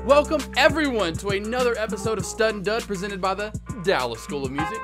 Welcome, everyone, to another episode of Stud and Dud presented by the Dallas School of Music.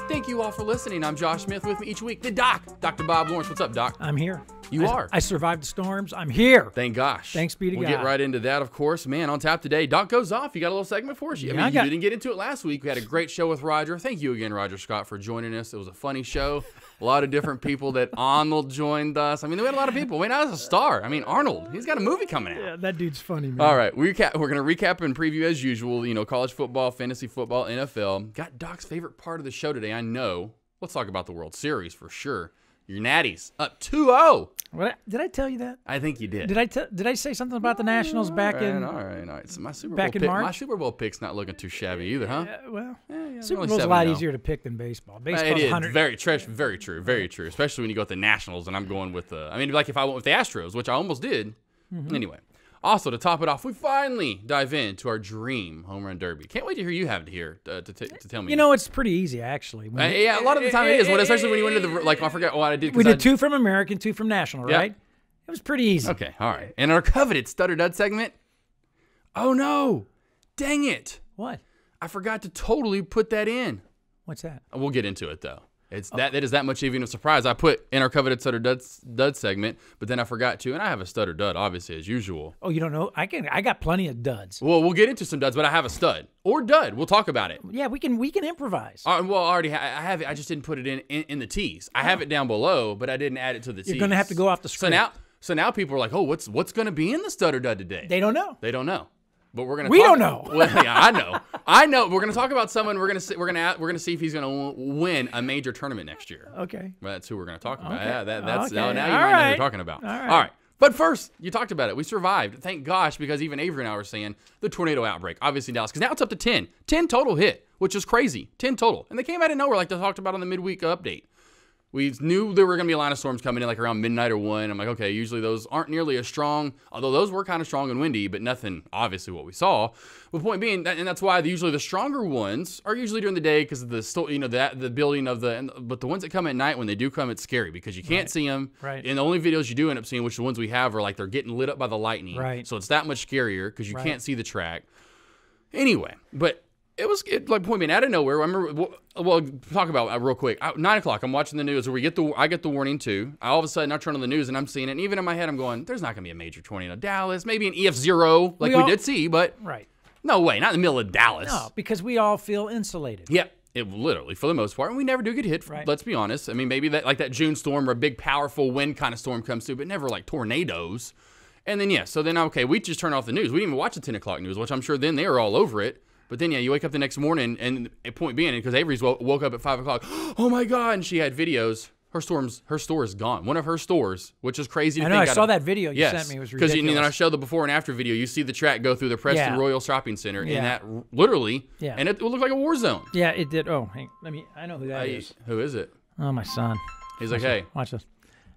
Thank you all for listening. I'm Josh Smith. With me each week, the Doc, Dr. Bob Lawrence. What's up, Doc? I'm here. You are. I survived the storms. I'm here. Thank gosh. Thanks be to God. We'll get right into that, of course. Man, on tap today, Doc goes off. You got a little segment for us? You didn't get into it last week. We had a great show with Roger. Thank you again, Roger Scott, for joining us. It was a funny show. A lot of different people that Arnold joined us. I mean, we had a lot of people. Wait, now was a star. I mean, Arnold, he's got a movie coming out. Yeah, that dude's funny, man. All right, we're going to recap and preview as usual, college football, fantasy football, NFL. Got Doc's favorite part of the show today, I know. Let's talk about the World Series for sure. Your Natties up 2-0. Did I tell you that? I think you did. Did I say something about the Nationals back in? All right. So my Super Bowl pick's not looking too shabby either, huh? Super Bowl's a lot easier to pick than baseball. It is very true. Especially when you go with the Nationals, and I'm going with like if I went with the Astros, which I almost did. Mm-hmm. Anyway. Also, to top it off, we finally dive into our dream home run derby. Can't wait to hear you have to tell me. It's pretty easy, actually. A lot of the time it is, especially when you went into I forgot what I did. We did 2 from American, 2 from National, right? It was pretty easy. Okay, all right. And our coveted Stutter Dud segment. Oh, no. Dang it. What? I forgot to totally put that in. What's that? We'll get into it, though. That is that much even a surprise. I put in our coveted Stutter Dud segment, but then I forgot to, and I have a Stutter Dud, obviously, as usual. Oh, you don't know? I got plenty of duds. Well, we'll get into some duds, but I have a stud or dud. We'll talk about it. Yeah, we can improvise. Well, I already I have it. I just didn't put it in the tees. I have it down below, but I didn't add it to the tees. You're going to have to go off the script. So now people are like, oh, what's going to be in the Stutter Dud today? They don't know. But we're gonna. We don't know. Well, yeah, I know. We're gonna talk about someone. We're gonna see if he's gonna win a major tournament next year. Okay. Well, that's who we're gonna talk about. Okay. Yeah, that's okay. now you might know who you're talking about. All right. But first, you talked about it. We survived. Thank gosh, because even Avery and I were saying the tornado outbreak, obviously in Dallas, because now it's up to 10. 10 total hit, which is crazy. 10 total. And they came out of nowhere like they talked about on the midweek update. We knew there were going to be a line of storms coming in like around midnight or 1. I'm like, okay, usually those aren't nearly as strong, although those were kind of strong and windy, but nothing obviously what we saw. The point being, and that's why usually the stronger ones are usually during the day because of the building of but the ones that come at night, when they do come, it's scary because you can't see them. Right. And the only videos you do end up seeing, which the ones we have are like they're getting lit up by the lightning. Right. So it's that much scarier because you can't see the track. Anyway, but it was like point being out of nowhere. I remember. Well, talk about real quick. 9 o'clock. I'm watching the news. Where I get the warning too. All of a sudden, I turn on the news and I'm seeing it. And even in my head, I'm going, "There's not going to be a major tornado in Dallas. Maybe an EF0 like we did see, but no way. Not in the middle of Dallas. No, because we all feel insulated. Yeah, it literally for the most part, and we never do get hit. Let's be honest. I mean, maybe that June storm or a big powerful wind kind of storm comes through, but never like tornadoes. And then we just turn off the news. We didn't even watch the 10 o'clock news, which I'm sure then they were all over it. But then, you wake up the next morning, and point being, because Avery's woke up at 5 o'clock, oh my God, and she had videos. Her store is gone. One of her stores, which is crazy to think. I know, I saw that video you sent me. It was ridiculous. Because then I showed the before and after video. You see the track go through the Preston Royal Shopping Center, and that literally, and it looked like a war zone. Yeah, it did. Oh, I know who that is. Who is it? Oh, my son. He's like, hey. Watch this.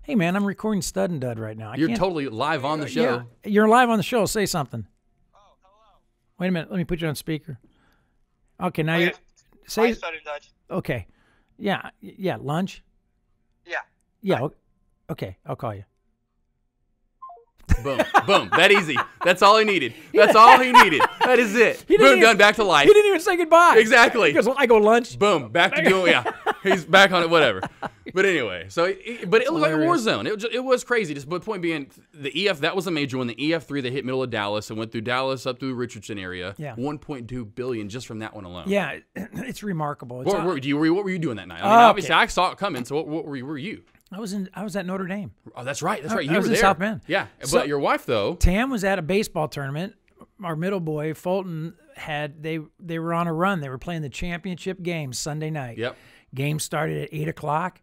Hey, man, I'm recording Stud and Dud right now. You're totally live on the show. Yeah, you're live on the show. Say something. Wait a minute. Let me put you on speaker. Okay, now you say. I started Dutch. Okay, yeah, lunch. Yeah. Okay, I'll call you. Boom. That easy. That's all he needed. That is it. Boom, done. Back to life. He didn't even say goodbye. Exactly. Because I go lunch. Boom. Back to doing. Yeah. He's back on it. Whatever. But anyway, but it looked like a war zone. It was crazy. But point being, the EF, that was a major one. The EF3 that hit middle of Dallas and went through Dallas up through the Richardson area. Yeah. $1.2 billion just from that one alone. Yeah, it's remarkable. What were you doing that night? I mean, obviously I saw it coming. So what were you? I was at Notre Dame. Oh, that's right. You were there. In South Bend. Yeah, but your wife though. Tam was at a baseball tournament. Our middle boy Fulton they were on a run. They were playing the championship game Sunday night. Yep. Game started at 8 o'clock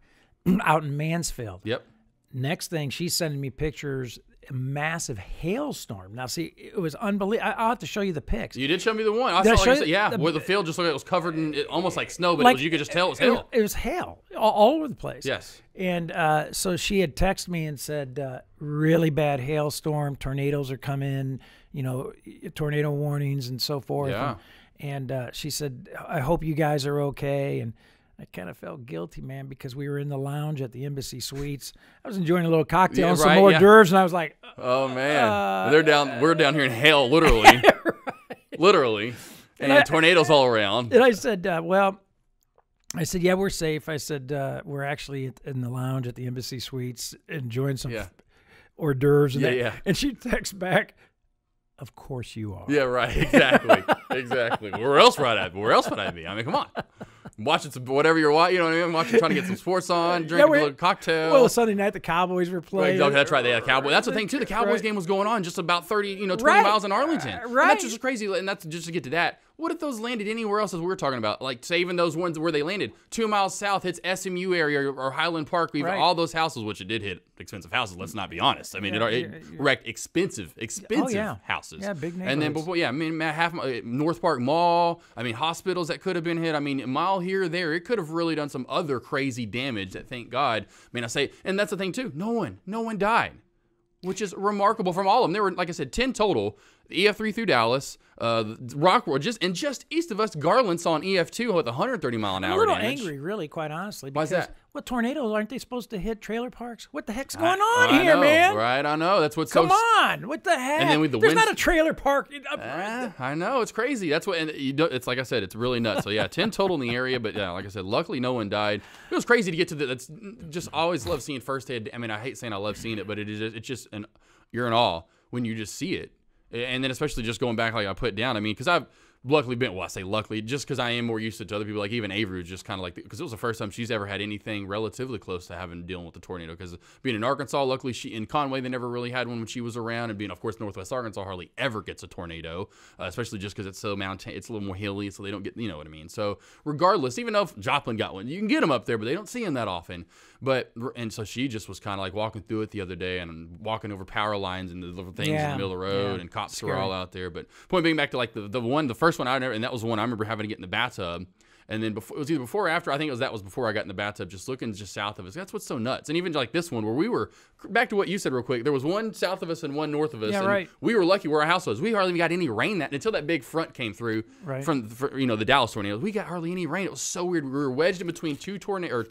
out in Mansfield. Yep. Next thing, she's sending me pictures. A massive hailstorm. Now, see, it was unbelievable. I'll have to show you the pics. You did show me the one. I saw, where the field just looked like it was covered in almost like snow, but you could just tell it was hail. It was hail all over the place. Yes. And so she had texted me and said, really bad hailstorm, tornadoes are coming, tornado warnings and so forth. Yeah. And she said, I hope you guys are okay. And I kind of felt guilty, man, because we were in the lounge at the Embassy Suites. I was enjoying a little cocktail and some hors d'oeuvres, and I was like, "Oh man, we're down here in hell, literally, right. Literally, and tornadoes all around." And I said, I said, yeah, we're safe. I said, we're actually in the lounge at the Embassy Suites enjoying some hors d'oeuvres. And she texts back, "Of course you are." Yeah, right. Exactly. Where else would I be? I mean, come on. Watching some whatever you're watching, you know what I mean? Watching, trying to get some sports on, drinking a little cocktail. Well, Sunday night the Cowboys were playing. Right, that's right. They had Cowboys. That's the thing too. The Cowboys game was going on just about 20 miles in Arlington. Right. And that's just crazy. And that's just to get to that. What if those landed anywhere else as we were talking about? Like, say even those ones where they landed 2 miles south hits SMU area or Highland Park. We've all those houses, which it did hit expensive houses. Let's not be honest. I mean, it wrecked expensive houses. Yeah, big neighborhoods. And then before, I mean, North Park Mall. I mean, hospitals that could have been hit. I mean, a mile here or there. It could have really done some other crazy damage that, thank God. I mean, and that's the thing too. No one died, which is remarkable from all of them. There were, like I said, 10 total. The EF3 through Dallas, Rockwell, just east of us, Garland saw an EF2 with 130 mile an hour damage. I'm a little angry, really, quite honestly. Why's that? Well, tornadoes, aren't they supposed to hit trailer parks? What the heck's going on here, man? Right, I know. That's what's Come on, what the heck? And then with the There's not a trailer park. I know, it's crazy. That's what. And it's like I said, it's really nuts. So yeah, 10 total in the area, but yeah, like I said, luckily no one died. It was crazy to get to that's just always love seeing firsthand. I mean, I hate saying I love seeing it, but it's just you're in awe when you just see it. And then especially just going back, like I put down, I mean, because I've luckily been, well, I say luckily, just because I am more used to other people, like even Avery was just kind of like, because it was the first time she's ever had anything relatively close to dealing with the tornado. Because being in Arkansas, luckily in Conway, they never really had one when she was around. And being, of course, Northwest Arkansas hardly ever gets a tornado, especially just because it's so mountain, it's a little more hilly, so they don't get, you know what I mean? So regardless, even though if Joplin got one, you can get them up there, but they don't see them that often. And so she just was kind of like walking through it the other day and walking over power lines and the little things in the middle of the road, and cops were all out there. But point being back to like the first one I never, and that was the one I remember having to get in the bathtub. And then it was either before or after. I think that was before I got in the bathtub, just looking just south of us. That's what's so nuts. And even like this one where we were, back to what you said real quick, there was one south of us and one north of us. Yeah, and right. We were lucky where our house was. We hardly got any rain until that big front came through from the Dallas tornadoes. We got hardly any rain. It was so weird. We were wedged in between two tornado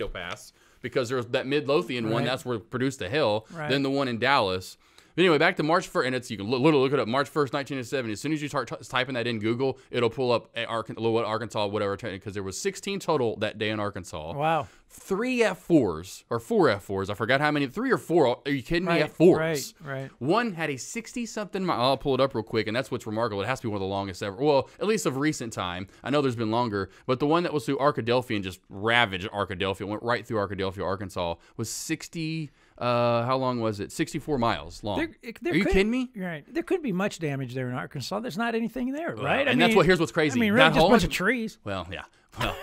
paths, because there was that Midlothian one, that's where it produced the hail, then the one in Dallas. But anyway, back to March 1st, and you can look it up, March 1st, 1970. As soon as you start typing that in Google, it'll pull up Arkansas, whatever, because there was 16 total that day in Arkansas. Wow. 3 F4s, or 4 F4s, I forgot how many, 3 or 4, are you kidding me, F4s. Right. One had a 60-something mile, I'll pull it up real quick, and that's what's remarkable. It has to be one of the longest ever, well, at least of recent time. I know there's been longer, but the one that was through Arkadelphia and just ravaged Arkadelphia, went right through Arkadelphia, Arkansas, was how long was it? 64 miles long. Are you kidding me? Right. There couldn't be much damage there in Arkansas. There's not anything there, right? Here's what's crazy. I mean, really, just a bunch of trees. Well, yeah. Well,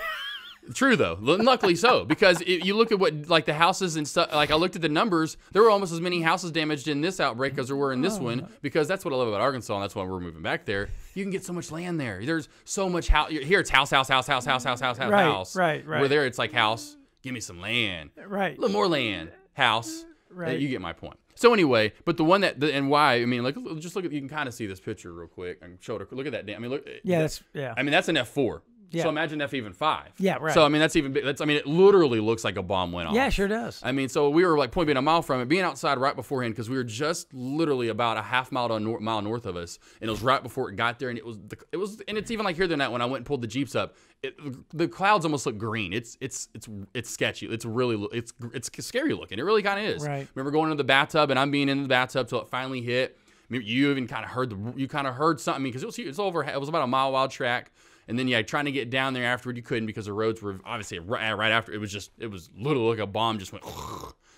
true, though. Luckily so, because you look at what, like the houses and stuff, like I looked at the numbers, there were almost as many houses damaged in this outbreak as there were in this one, because that's what I love about Arkansas, and that's why we're moving back there. You can get so much land there. There's so much house. Here it's house. House. Right. Where there it's like house, give me some land. Right. A little more land. House. Right. You get my point. So anyway, but the one and why, I mean, like, just look at, you can kind of see this picture real quick and show it. Look at that. I mean, look. Yeah, I mean, that's an F4. Yeah. So imagine F even 5. Yeah, right. So I mean, that's even big. I mean, it literally looks like a bomb went off. Yeah, sure does. I mean, so we were like point being a mile from it, being outside right beforehand, because we were just literally about a half mile to mile north of us, and it was right before it got there, and it was, and it's even like here the night when I went and pulled the Jeeps up, the clouds almost look green. It's sketchy. It's really it's scary looking. It really kind of is. Right. Remember going into the bathtub, and I'm being in the bathtub till it finally hit. You even kind of heard something, because it was about a mile wide track. And then, trying to get down there afterward, you couldn't, because the roads were obviously right after. It was literally like a bomb just went.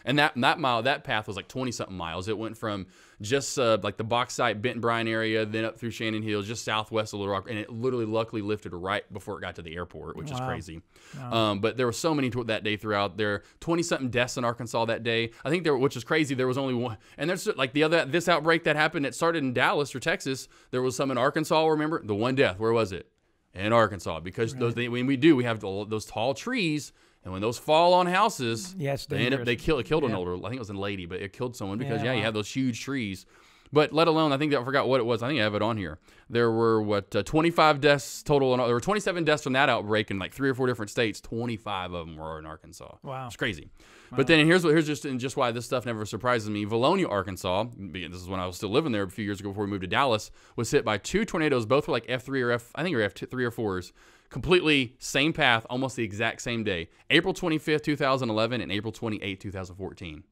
And that path was like 20-something miles. It went from just like the Bauxite, Benton Bryan area, then up through Shannon Hills, just southwest of Little Rock. And it literally luckily lifted right before it got to the airport, which is crazy. Wow. But there were so many that day throughout there. 20-something deaths in Arkansas that day. I think which is crazy, there was only one. And there's like this outbreak that happened, it started in Dallas or Texas. There was some in Arkansas, remember? The one death. Where was it? In Arkansas, because we have those tall trees, and when those fall on houses, yes, they killed an older, I think it was a lady, but it killed someone because you have those huge trees. But let alone, I forgot what it was. I think I have it on here. There were 25 deaths total. There were 27 deaths from that outbreak in like 3 or 4 different states. 25 of them were in Arkansas. Wow, it's crazy. Wow. But then here's just why this stuff never surprises me. Valonia, Arkansas. This is when I was still living there a few years ago before we moved to Dallas. Was hit by 2 tornadoes. Both were like F3 or I think F3 or 4s. Completely same path, almost the exact same day. April 25th, 2011, and April 28th, 2014.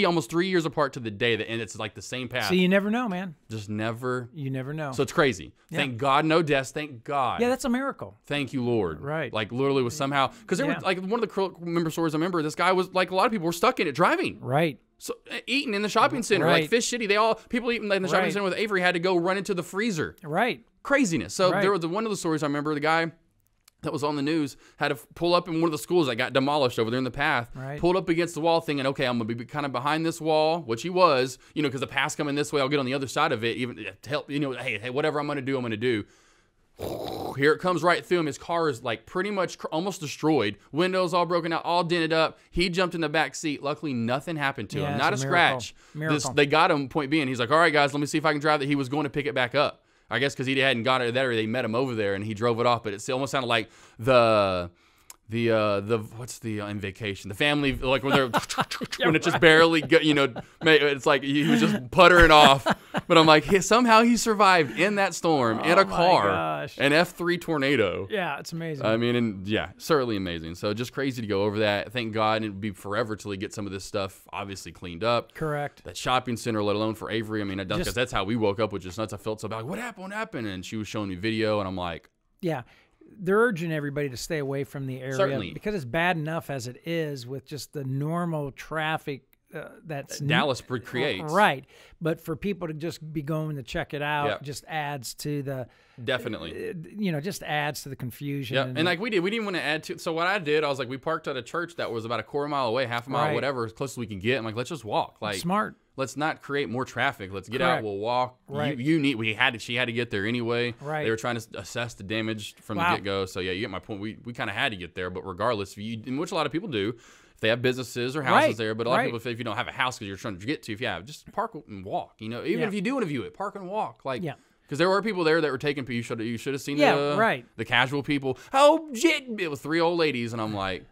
Almost 3 years apart to the day, and it's like the same path. So you never know, man. Just never. You never know. So it's crazy. Yeah. Thank God, no deaths. Thank God. Yeah, that's a miracle. Thank you, Lord. Right. Like literally was somehow, because there were like one of the member stories I remember, this guy was like, a lot of people were stuck in it driving. Right. So eating in the shopping center, like fish shitty. People eating in the shopping center with Avery had to go run into the freezer. Right. Craziness. So there was one of the stories I remember, the guy that was on the news had to pull up in one of the schools that got demolished over there in the path, pulled up against the wall thinking, okay, I'm going to be kind of behind this wall, which he was, because the path's coming this way, I'll get on the other side of it, even to help, hey, whatever I'm going to do, I'm going to do. Here it comes right through him. His car is like pretty much almost destroyed. Windows all broken out, all dented up. He jumped in the back seat. Luckily, nothing happened to him. Not a scratch. They got him, point being. He's like, all right, guys, let me see if I can drive that. He was going to pick it back up. I guess because he hadn't got it there, they met him over there and he drove it off. But it almost sounded like the what's the in Vacation? The family, like when they're when it just barely it's like he was just puttering off. But I'm like, somehow he survived in that storm in a car, an F3 tornado. Yeah, it's amazing. I mean, and yeah, certainly amazing. So just crazy to go over that. Thank God, and it'd be forever till he gets some of this stuff obviously cleaned up. Correct. That shopping center, let alone for Avery. I mean, because that's how we woke up with just nuts. I felt so bad. Like, what happened? What happened? And she was showing me video, and I'm like, yeah. They're urging everybody to stay away from the area. Certainly. Because it's bad enough as it is with just the normal traffic that's Dallas creates. Right. But for people to just be going to check it out just adds to the definitely. Just adds to the confusion. Yeah. And like we didn't want to add to. So what I did, I was like, we parked at a church that was about a quarter mile away, half a mile, whatever, as close as we can get. I'm like, let's just walk. Like smart. Let's not create more traffic. Let's get out. We'll walk. Right. She had to get there anyway. Right. They were trying to assess the damage from the get-go. So yeah, you get my point. We kind of had to get there, but regardless, which a lot of people do, if they have businesses or houses there, but a lot of people, if you don't have a house because you're trying to get to, just park and walk. Even if you do want to view it, park and walk. Like, because there were people there that were taking. You should have seen the casual people. Oh shit! It was 3 old ladies, and I'm like,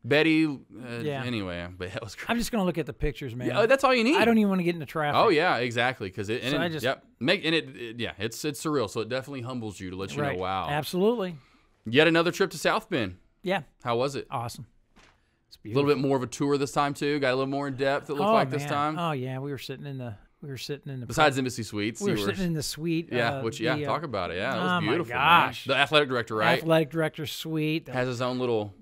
Betty, anyway, but that was crazy. I'm just going to look at the pictures, man. Yeah, that's all you need. I don't even want to get into traffic. Oh, yeah, exactly. Because it's surreal. So it definitely humbles you to let you know, wow. Absolutely. Yet another trip to South Bend. Yeah. How was it? Awesome. It's beautiful. A little bit more of a tour this time, too. Got a little more in depth, it looked like this time. Oh, yeah. We were sitting in the besides Embassy Suites. We were sitting in the suite. Yeah, talk about it. Yeah, it was beautiful. Oh, my gosh. Man. The athletic director, right? Athletic director's suite. Has his own little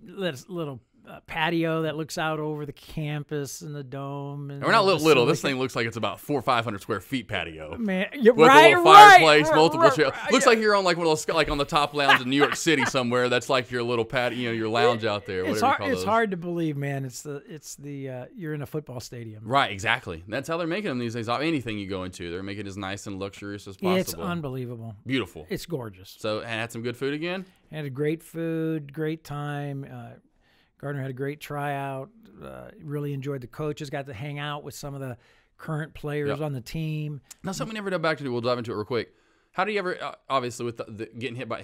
patio that looks out over the campus and the dome. And we're not little. This thing looks like it's about 400 or 500 square feet patio. Man, with a little fireplace, multiple chairs. Looks like you're on like one of those, like on the top lounge in New York City somewhere. That's like your little patio, your lounge out there. It's hard to believe, man. It's the you're in a football stadium. Right, exactly. That's how they're making them these days. Anything you go into, they're making it as nice and luxurious as possible. It's unbelievable. Beautiful. It's gorgeous. So, and had some good food again. Had a great food, great time. Gardner had a great tryout. Really enjoyed the coaches. Got to hang out with some of the current players on the team. Now, something we never done back to. We'll dive into it real quick. How did he ever? Obviously, with the getting hit by,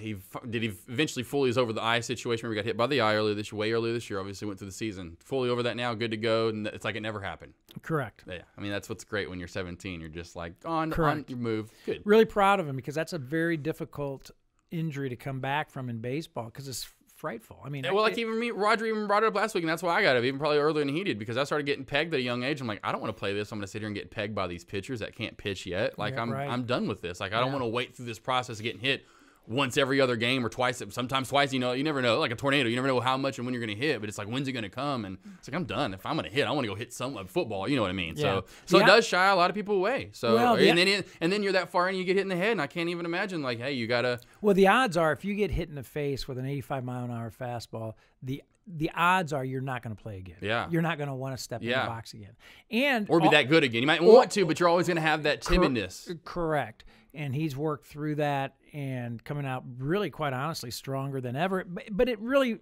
did he eventually fully is over the eye situation? Where he got hit by the eye way earlier this year. Obviously, went through the season. Fully over that now. Good to go. And it's like it never happened. Correct. Yeah. I mean, that's what's great when you're 17. You're just like on your move. Good. Really proud of him because that's a very difficult injury to come back from in baseball because it's frightful. I mean, Roger even brought it up last week, and that's why I got it, even probably earlier than he did, because I started getting pegged at a young age. I'm like, I don't want to play this. I'm going to sit here and get pegged by these pitchers that can't pitch yet. Like, I'm done with this. Like, I don't want to wait through this process of getting hit once every other game or twice, sometimes twice. You never know. Like a tornado, you never know how much and when you're going to hit, but it's like, when's it going to come? And it's like, I'm done. If I'm going to hit, I want to go hit some football. You know what I mean? Yeah. So it does shy a lot of people away. So and then you're that far in, you get hit in the head, and I can't even imagine, like, hey, you got to. Well, the odds are if you get hit in the face with an 85-mile-an-hour fastball, the odds are you're not going to play again. Yeah. You're not going to want to step in the box again. Or be that good again. You might want to, but you're always going to have that timidness. Correct. And he's worked through that and coming out really, quite honestly, stronger than ever. But it really,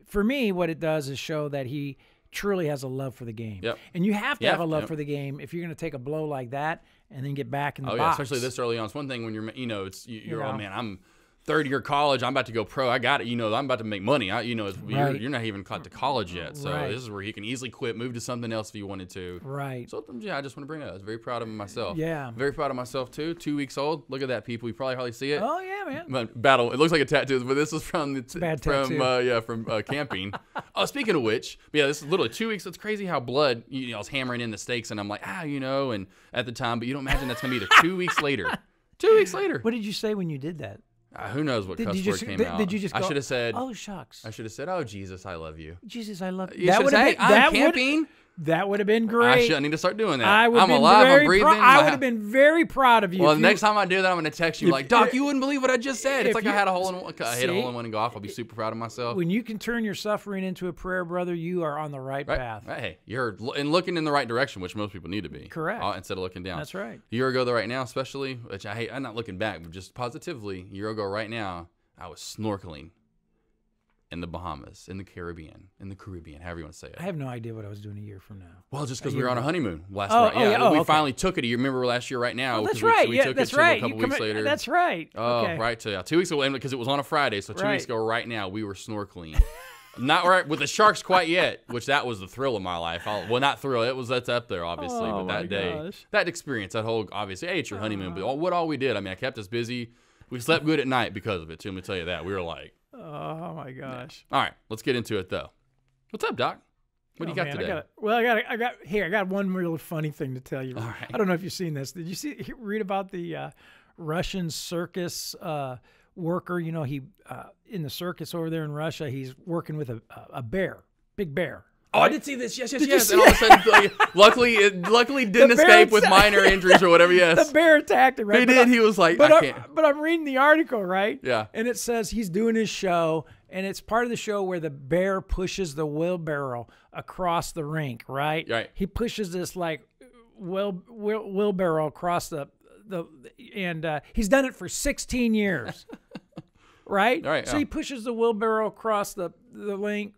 for me, what it does is show that he truly has a love for the game. Yep. And you have to have a love for the game if you're going to take a blow like that and then get back in the box. Yeah, especially this early on. It's one thing when you're, you're oh man, I'm third year college. I'm about to go pro. I got it. I'm about to make money. You're not even caught to college yet. So this is where he can easily quit, move to something else if he wanted to. Right. So I just want to bring it up. I was very proud of myself. Yeah. Very proud of myself too. 2 weeks old. Look at that, people. You probably hardly see it. Oh yeah, man. But battle. It looks like a tattoo, but this is from tattoo. From camping. Oh, speaking of which, this is literally 2 weeks. It's crazy how blood. I was hammering in the stakes, and I'm like, and at the time, but you don't imagine that's gonna be 2 weeks later. 2 weeks later. What did you say when you did that? Who knows what cuss word came out? Did you just go, I should have said, oh, shucks. I should have said, oh, Jesus, I love you. Jesus, I love you. You should say, I'm camping. That would have been great. I need to start doing that. I'm alive, I'm breathing. I would have been very proud of you. Well, the next time I do that, I'm going to text you like, Doc, you wouldn't believe what I just said. It's like I hit a hole in one and go off. I'll be super proud of myself. When you can turn your suffering into a prayer, brother, you are on the right path. Hey, you're looking in the right direction, which most people need to be. Correct. Instead of looking down. That's right. A year ago, though, right now, especially, which I hate, I'm not looking back, but just positively, a year ago right now, I was snorkeling in the Bahamas, in the Caribbean, however you want to say it. I have no idea what I was doing a year from now. Well, just because we were on a honeymoon last night. We finally took it a year. Remember last year right now? That's right. We took it a couple weeks later. That's right. Oh, okay. Right. So, 2 weeks ago, because it was on a Friday, so 2 weeks ago right now, we were snorkeling. Not right with the sharks quite yet, which that was the thrill of my life. Not thrill. That's up there, obviously. But that day, that experience, that whole, obviously, it's your honeymoon. But all we did, I kept us busy. We slept good at night because of it, too. Let me tell you that. We were like, oh, my gosh. All right, let's get into it, though. What's up, Doc? What do you got today? I got one real funny thing to tell you. All right. I don't know if you've seen this. Did you read about the Russian circus worker? He in the circus over there in Russia, he's working with a bear, big bear. Oh, I did see this. Yes. And all of a sudden, luckily didn't escape with minor injuries or whatever. Yes. The bear attacked him. Right? He did. He was like, I can't. But I'm reading the article, right? Yeah. And it says he's doing his show, and it's part of the show where the bear pushes the wheelbarrow across the rink, right? Right. He pushes this like wheelbarrow across and he's done it for 16 years. Right? So he pushes the wheelbarrow across the rink,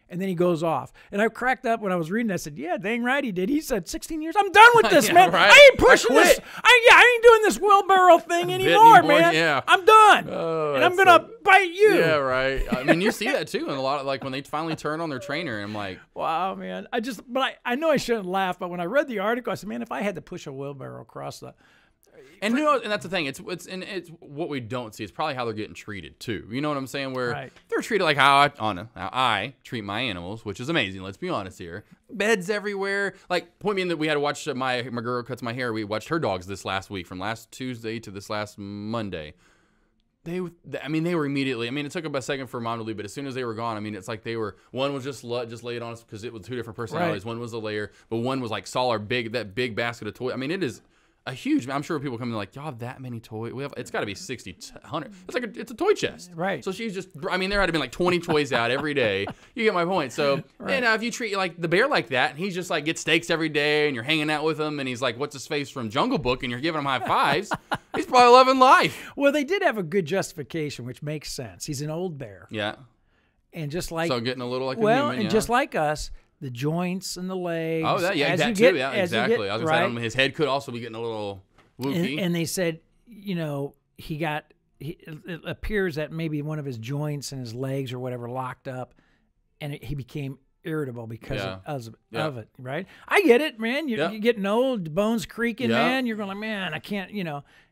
and then he goes off. And I cracked up when I was reading. I said, "Yeah, dang right he did." He said, "16 years. I'm done with this, man. Right. I ain't pushing this. I ain't doing this wheelbarrow thing anymore, man. Yeah. I'm done. And I'm gonna bite you." Yeah, right. You see that too, and a lot of when they finally turn on their trainer, and I'm like, "Wow, man." I know I shouldn't laugh, but when I read the article, I said, "Man, if I had to push a wheelbarrow across the." And that's the thing. It's what we don't see. It's probably how they're getting treated too. You know what I'm saying? Where they're treated like how I treat my animals, which is amazing. Let's be honest here. Beds everywhere. Like point me in that we had to watch my girl cuts my hair. We watched her dogs this last week, from last Tuesday to this last Monday. They were immediately. It took about a second for mom to leave, but as soon as they were gone, it's like one was just laid on us because it was two different personalities. Right. One was a layer, but one was like saw that big basket of toys. It is a huge. I'm sure people come in like, y'all have that many toys? It's got to be 60, 100. It's a toy chest. Right. So she's just. There had to be like 20 toys out every day. You get my point. So if you treat like the bear like that, and he's just like gets steaks every day, and you're hanging out with him, and he's like, what's his face from Jungle Book, and you're giving him high fives. He's probably loving life. Well, they did have a good justification, which makes sense. He's an old bear. Yeah. And just like getting a little like a human. And just like us. The joints and the legs. Oh, that too. Yeah, exactly. I was going to say, his head could also be getting a little wooky. And they said, it appears that maybe one of his joints and his legs or whatever locked up, and he became irritable because of it, right? I get it, man. You're getting old, the bones creaking, man. You're going like, man, I can't,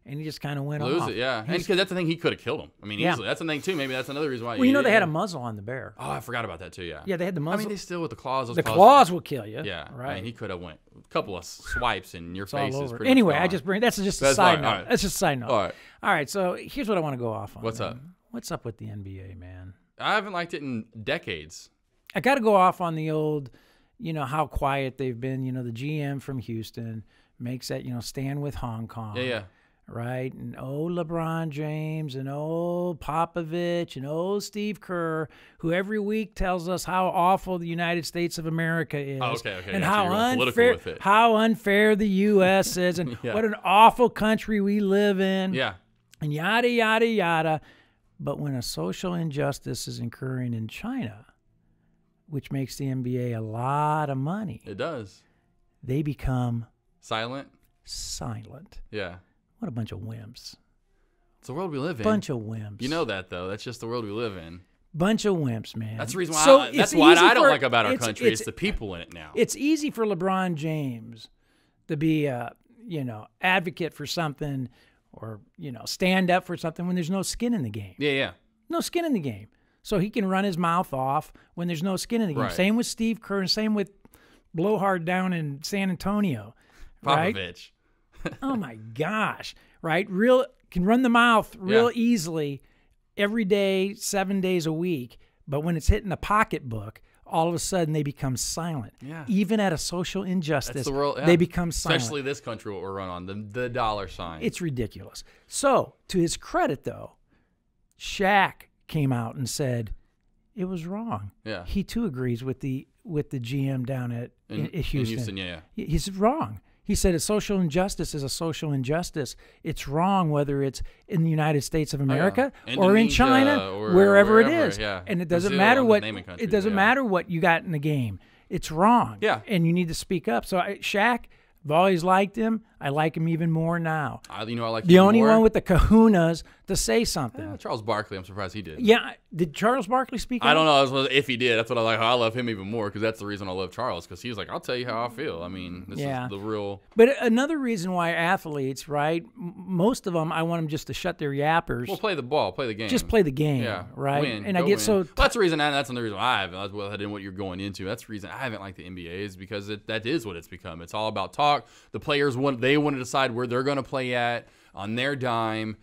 and he just kind of went off. It, yeah. And because that's the thing, he could have killed him. Easily. That's the thing, too. Maybe that's another reason why. Well, they had a muzzle on the bear. Oh, I forgot about that, too, yeah. Yeah, they had the muzzle. They still with the claws. The claws will kill you. Yeah. Right. He could have went a couple of swipes and your face is pretty Anyway, much gone. that's just a side note. Right. That's just a side note. All right, so here's what I want to go off on. What's up? What's up with the NBA, man? I haven't liked it in decades. I got to go off on the old, how quiet they've been. The GM from Houston makes that, stand with Hong Kong. Yeah. Right? And LeBron James and Popovich and Steve Kerr, who every week tells us how awful the United States of America is. Oh, okay. And how unfair the U.S. is and what an awful country we live in. Yeah. And yada, yada, yada. But when a social injustice is occurring in China, which makes the NBA a lot of money. It does. They become silent. Yeah. What a bunch of wimps. It's the world we live in. Bunch of wimps. You know that, though. That's just the world we live in. Bunch of wimps, man. That's the reason why. That's what I don't like about our country. It's the people in it now. It's easy for LeBron James to be a advocate for something, or stand up for something when there's no skin in the game. Yeah. No skin in the game, so he can run his mouth off when there's no skin in the game. Right. Same with Steve Kerr, and same with Blowhard down in San Antonio. Popovich. Right? Oh my gosh! Right, can run the mouth real easily every day, 7 days a week. But when it's hitting the pocketbook, all of a sudden they become silent. Yeah. Even at a social injustice, That's the world, they become silent. Especially this country, what we're run on, the dollar sign. It's ridiculous. So, to his credit, though, Shaq came out and said it was wrong. Yeah. He too agrees with the GM down at Houston. In Houston, yeah. He's wrong. He said a social injustice is a social injustice. It's wrong whether it's in the United States of America or in China, or wherever it is. Yeah. And it doesn't matter matter what you got in the game. It's wrong. Yeah. And you need to speak up. So Shaq, I've always liked him. I like him even more now. I like the only one with the kahunas to say something. Yeah, Charles Barkley, I'm surprised he did. Yeah, did Charles Barkley speak up? I don't know if he did. That's what I like. I love him even more because that's the reason I love Charles, because he was like, I'll tell you how I feel. I mean, this is the real. But another reason why athletes, right, most of them, I want them just to shut their yappers. Well, play the ball, play the game. Just play the game, right? Win, and I get win. That's the reason. That's another reason why I haven't. That's what what you're going into. That's the reason I haven't liked the NBA, is because that is what it's become. It's all about talk. The players want to decide where they're going to play at on their dime.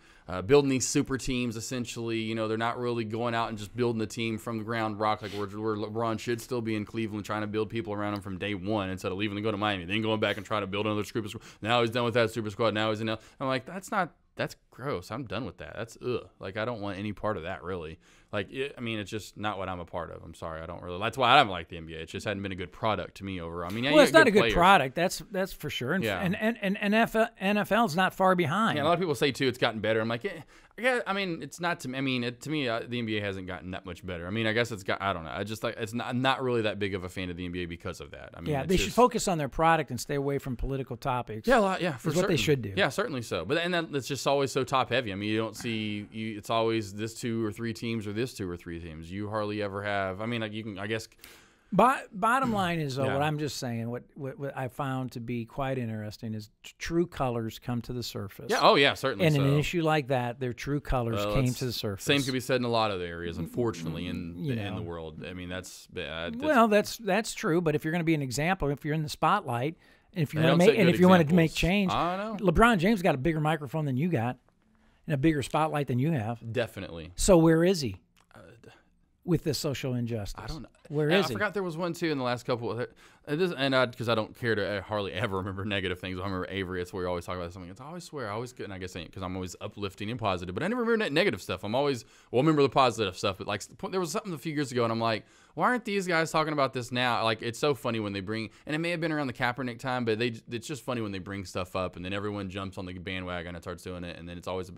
Building these super teams, essentially. They're not really going out and just building the team from the ground rock like where LeBron should still be in Cleveland, trying to build people around him from day one instead of leaving to go to Miami, then going back and trying to build another super squad. Now he's done with that super squad. Now he's in. I'm like, that's gross. I'm done with that. That's ugh. Like, I don't want any part of that, really. Like, it's just not what I'm a part of. I'm sorry. I don't really. That's why I don't like the NBA. It just hadn't been a good product to me over. It's not a good product. That's for sure. And, yeah. and NFL's not far behind. Yeah, a lot of people say too it's gotten better. I'm like, it's not to me. To me, the NBA hasn't gotten that much better. I guess it's got. I don't know. I just like it's not. I'm not really that big of a fan of the NBA because of that. They should focus on their product and stay away from political topics. Yeah, for what they should do. Yeah, certainly so. But it's just always so top heavy. You don't see. It's always this 2 or 3 teams or this 2 or 3 teams. You hardly ever have. You can. I guess. Bottom line is, though, what I'm just saying, what I found to be quite interesting is true colors come to the surface. Yeah, oh yeah, certainly. And so. in an issue like that, their true colors came to the surface. Same could be said in a lot of areas, unfortunately, in the world. That's true. But if you're going to be an example, if you're in the spotlight, and if you wanted to make change, LeBron James got a bigger microphone than you got, and a bigger spotlight than you have. Definitely. So where is he? With this social injustice, I don't know. Where is he? I forgot there was one too in the last couple. Because I don't care to hardly ever remember negative things. I remember Avery. It's where we always talk about something. It's I always swear, I always good, and I guess because I'm always uplifting and positive. But I never remember negative stuff. I'm always remember the positive stuff. But there was something a few years ago, and I'm like, why aren't these guys talking about this now? Like, it's so funny when they bring, and it may have been around the Kaepernick time, but it's just funny when they bring stuff up, and then everyone jumps on the bandwagon and starts doing it, and then it's always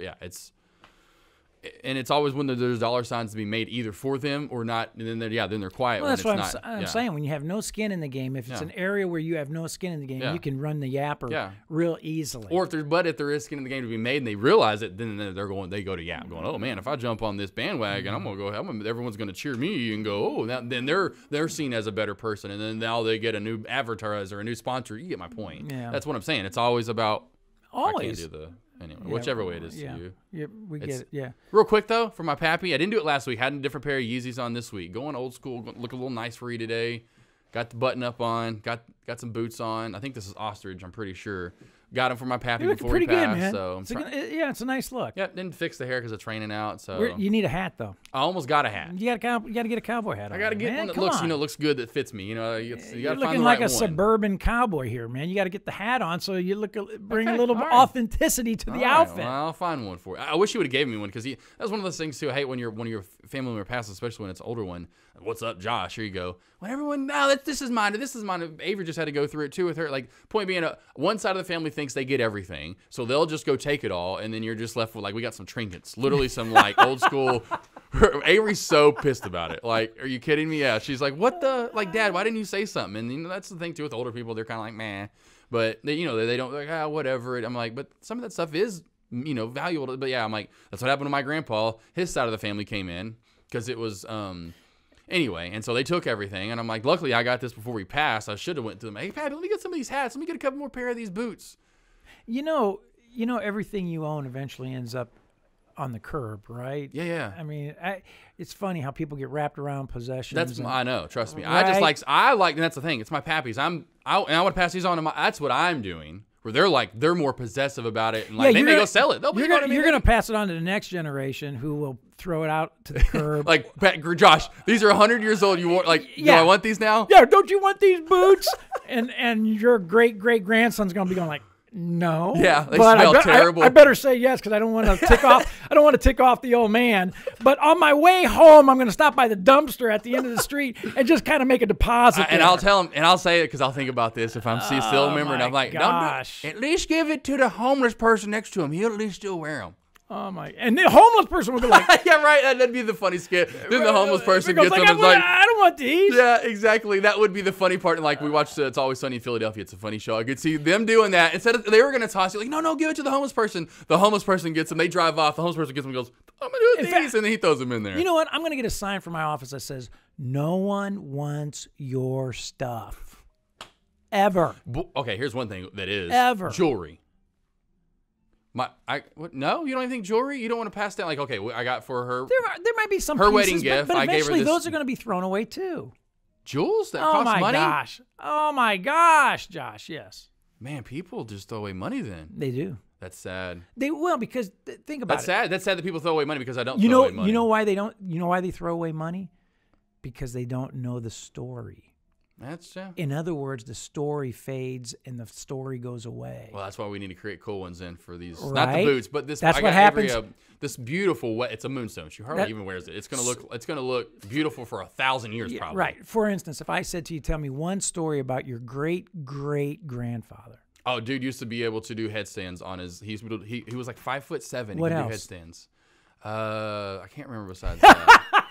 And it's always when there's dollar signs to be made either for them or not, and then they're quiet. Well, when that's what it's I'm saying. When you have no skin in the game, if it's an area where you have no skin in the game, you can run the yapper real easily. Or if there is skin in the game to be made and they realize it, then they go to yap, going, oh man, if I jump on this bandwagon, everyone's going to cheer me and go, oh, then they're seen as a better person, and then now they get a new advertiser, a new sponsor. You get my point. Yeah. That's what I'm saying. It's always about. Always. I can't do the. Anyway, whichever way it is to you. Yeah, we get it, yeah. Real quick, though, for my pappy, I didn't do it last week. Had a different pair of Yeezys on this week. Going old school, look a little nice for you today. Got the button up on, got some boots on. I think this is ostrich, I'm pretty sure. Got them for my pappy before he passed. Man. So it's a nice look. Yeah, didn't fix the hair because it's raining out. So you need a hat, though. I almost got a hat. You got to get a cowboy hat on. I got to get one that looks good, that fits me. You got to find the right one. You're looking like a suburban cowboy here, man. You got to get the hat on so you bring a little authenticity to the outfit. Well, I'll find one for you. I wish you would have gave me one because that's one of those things too. I hate when you're family member passes, especially when it's an older one, what's up, Josh? Here you go. When everyone, no, this is mine. This is mine. Avery just had to go through it too with her. Like, point being, one side of the family thinks they get everything, so they'll just go take it all, and then you're just left with like, we got some trinkets, literally some like old school. Avery's so pissed about it. Like, are you kidding me? Yeah, she's like, what the, like, Dad, why didn't you say something? And you know, that's the thing too with older people. They're kind of like, meh, but they, you know, they don't like, whatever. I'm like, but some of that stuff is, you know, valuable. But yeah, I'm like, that's what happened to my grandpa. His side of the family came in because it was, anyway, and so they took everything, and I'm like, luckily I got this before we passed. I should have went to them. Hey, Pat, let me get some of these hats. Let me get a couple more pair of these boots. You know, everything you own eventually ends up on the curb, right? Yeah. I mean, it's funny how people get wrapped around possessions. I know. Trust me. Right? I like, and that's the thing. It's my pappies. I want to pass these on to that's what I'm doing. Where they're more possessive about it, and like they may go sell it. You're gonna pass it on to the next generation, who will throw it out to the curb. Like, Josh, these are 100 years old. You want, like, do I want these now? Yeah, don't you want these boots? and your great grandson's gonna be going like, no. Yeah, they smell terrible. I better say yes because I don't want to tick off. I don't want to tick off the old man. But on my way home, I'm going to stop by the dumpster at the end of the street and just kind of make a deposit. And I'll tell him, and I'll say it because I'll think about this if I'm still a member, and I'm like, gosh. At least give it to the homeless person next to him. He'll at least still wear them. Oh my! And the homeless person would be like, "Yeah, right." That'd be the funny skit. Then the homeless person gets them and is like, "I don't want these." Yeah, exactly. That would be the funny part. And like we watched It's Always Sunny in Philadelphia. It's a funny show. I could see them doing that. Instead of they were gonna toss you like, no, give it to the homeless person. The homeless person gets them. They drive off. The homeless person gets them and goes, "I'm gonna do these," and then he throws them in there. You know what? I'm gonna get a sign from my office that says, "No one wants your stuff, ever." Okay, here's one thing that is ever jewelry. No, you don't even think jewelry? You don't want to pass down like, okay, I got for her. There might be some her pieces, wedding gift. but I gave her this. Those are going to be thrown away too. Jewels that cost money? Oh my gosh, Josh. Yes. Man, people just throw away money. Then they do. That's sad. They will because think about it. That's sad. That's sad that people throw away money because I don't. Throw away money. You know why they don't? You know why they throw away money? Because they don't know the story. That's In other words, the story fades and the story goes away. Well, that's why we need to create cool ones in for these. Right? Not the boots, but this. That's what happens. This beautiful. It's a moonstone. She hardly even wears it. It's gonna look beautiful for 1,000 years, probably. Right. For instance, if I said to you, "Tell me one story about your great grandfather." Oh, dude used to be able to do headstands on his. He was like 5'7". What he could else? do headstands. I can't remember besides that.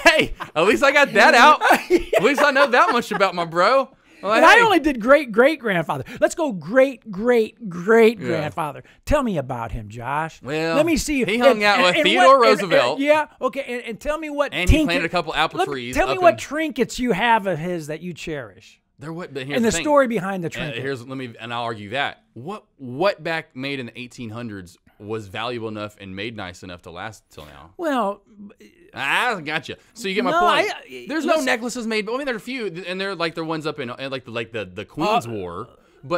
Hey, at least I got that out. At least I know that much about my bro. Like, I only did great grandfather. Let's go great grandfather. Tell me about him, Josh. Well, let me see. He hung out with Theodore Roosevelt. Yeah, okay. And tell me what. And he planted a couple apple trees. Tell me what trinkets you have of his that you cherish. And the story behind the trinket. And I'll argue that what back made in the 1800s was valuable enough and made nice enough to last till now. Well, I got you. So you get my point. There's no necklaces made, but I mean there are a few, and they're like the ones up in like the Queen's wore.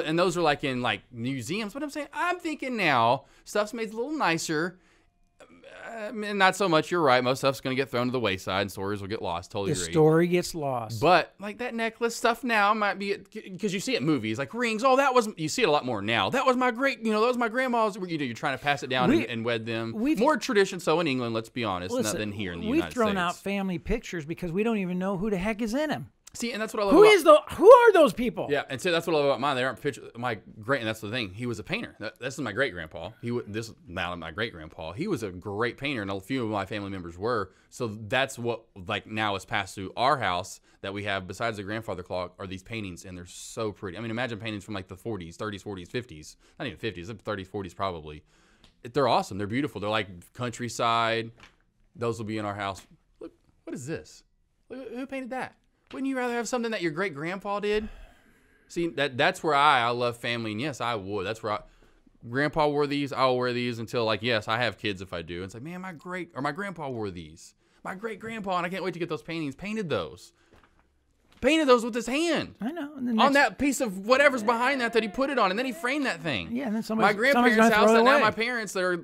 And those are like in like museums. But I'm thinking now stuff's made a little nicer. Not so much. You're right. Most stuff's going to get thrown to the wayside, and stories will get lost. Totally agree. The story gets lost. But like that necklace stuff now might be because you see it in movies like rings. Oh, you see it a lot more now. That was my that was my grandma's. You're trying to pass it down and wed them. More tradition so in England. Let's be honest, than here in the United States. We've thrown out family pictures because we don't even know who the heck is in them. See, and that's what I love. Who are those people? Yeah, and so that's what I love about mine. They aren't pictures. And that's the thing. He was a painter. This is my great grandpa. This is now my great grandpa. He was a great painter, and a few of my family members were. So that's what like now is passed through our house that we have. Besides the grandfather clock, are these paintings, and they're so pretty. I mean, imagine paintings from like the 40s, 30s, 40s, 50s. Not even 50s. 30s, 40s probably. They're awesome. They're beautiful. They're like countryside. Those will be in our house. Look, what is this? Who painted that? Wouldn't you rather have something that your great-grandpa did? See, that's where I love family, and yes, I would. That's where Grandpa wore these, I'll wear these until, like, yes, I have kids if I do. It's like, man, my grandpa wore these. My great-grandpa, and I can't wait to get those paintings, painted those with his hand. I know. On that piece of whatever's behind that he put it on, and then he framed that thing. Yeah, and then my grandparents' house, and now my parents that are,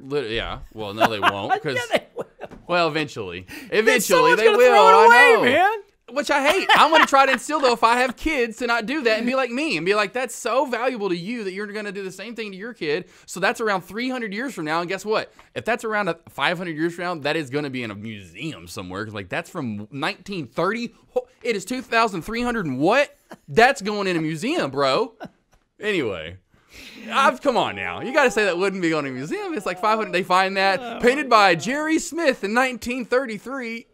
well, no, they won't. Yeah, they will. Well, eventually they will. Throw it away, man. which I hate. I'm going to try to instill, though, if I have kids, to not do that and be like me and be like, that's so valuable to you that you're going to do the same thing to your kid. So that's around 300 years from now. And guess what? If that's around 500 years from now, that is going to be in a museum somewhere. Because, like, that's from 1930. It is 2,300 and what? That's going in a museum, bro. Anyway. Come on now. You got to say that wouldn't be going to a museum. It's like 500. They find that painted by Jerry Smith in 1933.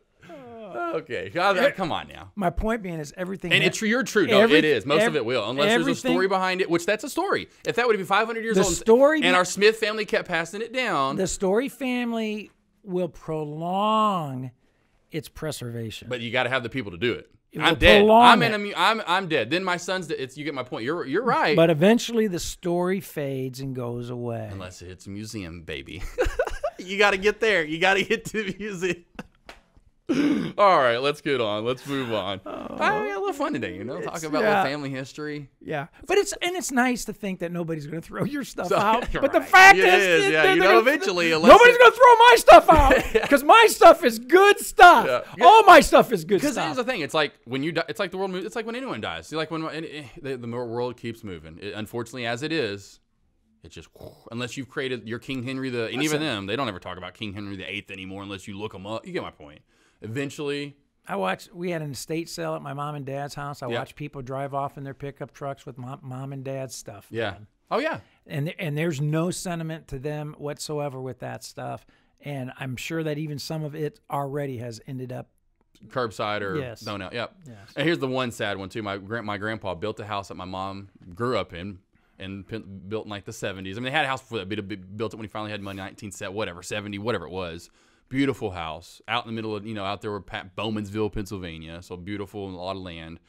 Okay. Come on now. My point being is everything. And you're true. No, it is. Most of it will. Unless there's a story behind it, which that's a story. If that would be 500 years old. And our Smith family kept passing it down. The Story family will prolong its preservation. But you got to have the people to do it. I'm dead. I'm dead. Then my son's dead. You get my point. You're right. But eventually the story fades and goes away. Unless it's a museum, baby. You got to get there. You got to get to the museum. All right, let's get on. Let's move on. I had a little fun today, talk about the family history. Yeah, but it's nice to think that nobody's going to throw your stuff out. But the fact is eventually, nobody's going to throw my stuff out because my stuff is good stuff. Yeah. All my stuff is good stuff. Because here's the thing: it's like when you die, it's like the world. It's like when anyone dies. It's like when the world keeps moving. Unfortunately, as it is. It's just, unless you've created your King Henry and even them, they don't ever talk about King Henry VIII anymore unless you look them up. You get my point. Eventually. We had an estate sale at my mom and dad's house. I watched people drive off in their pickup trucks with mom and dad's stuff. Yeah. Oh, yeah. And there's no sentiment to them whatsoever with that stuff. And I'm sure that even some of it already has ended up curbside or thrown out. Yep. Yes. And here's the one sad one, too. My grandpa built a house that my mom grew up in. And built in like the 70s. I mean, they had a house before that, but built it when he finally had money, 70, whatever it was. Beautiful house out in the middle of, out there where Bowmansville, Pennsylvania. So beautiful and a lot of land.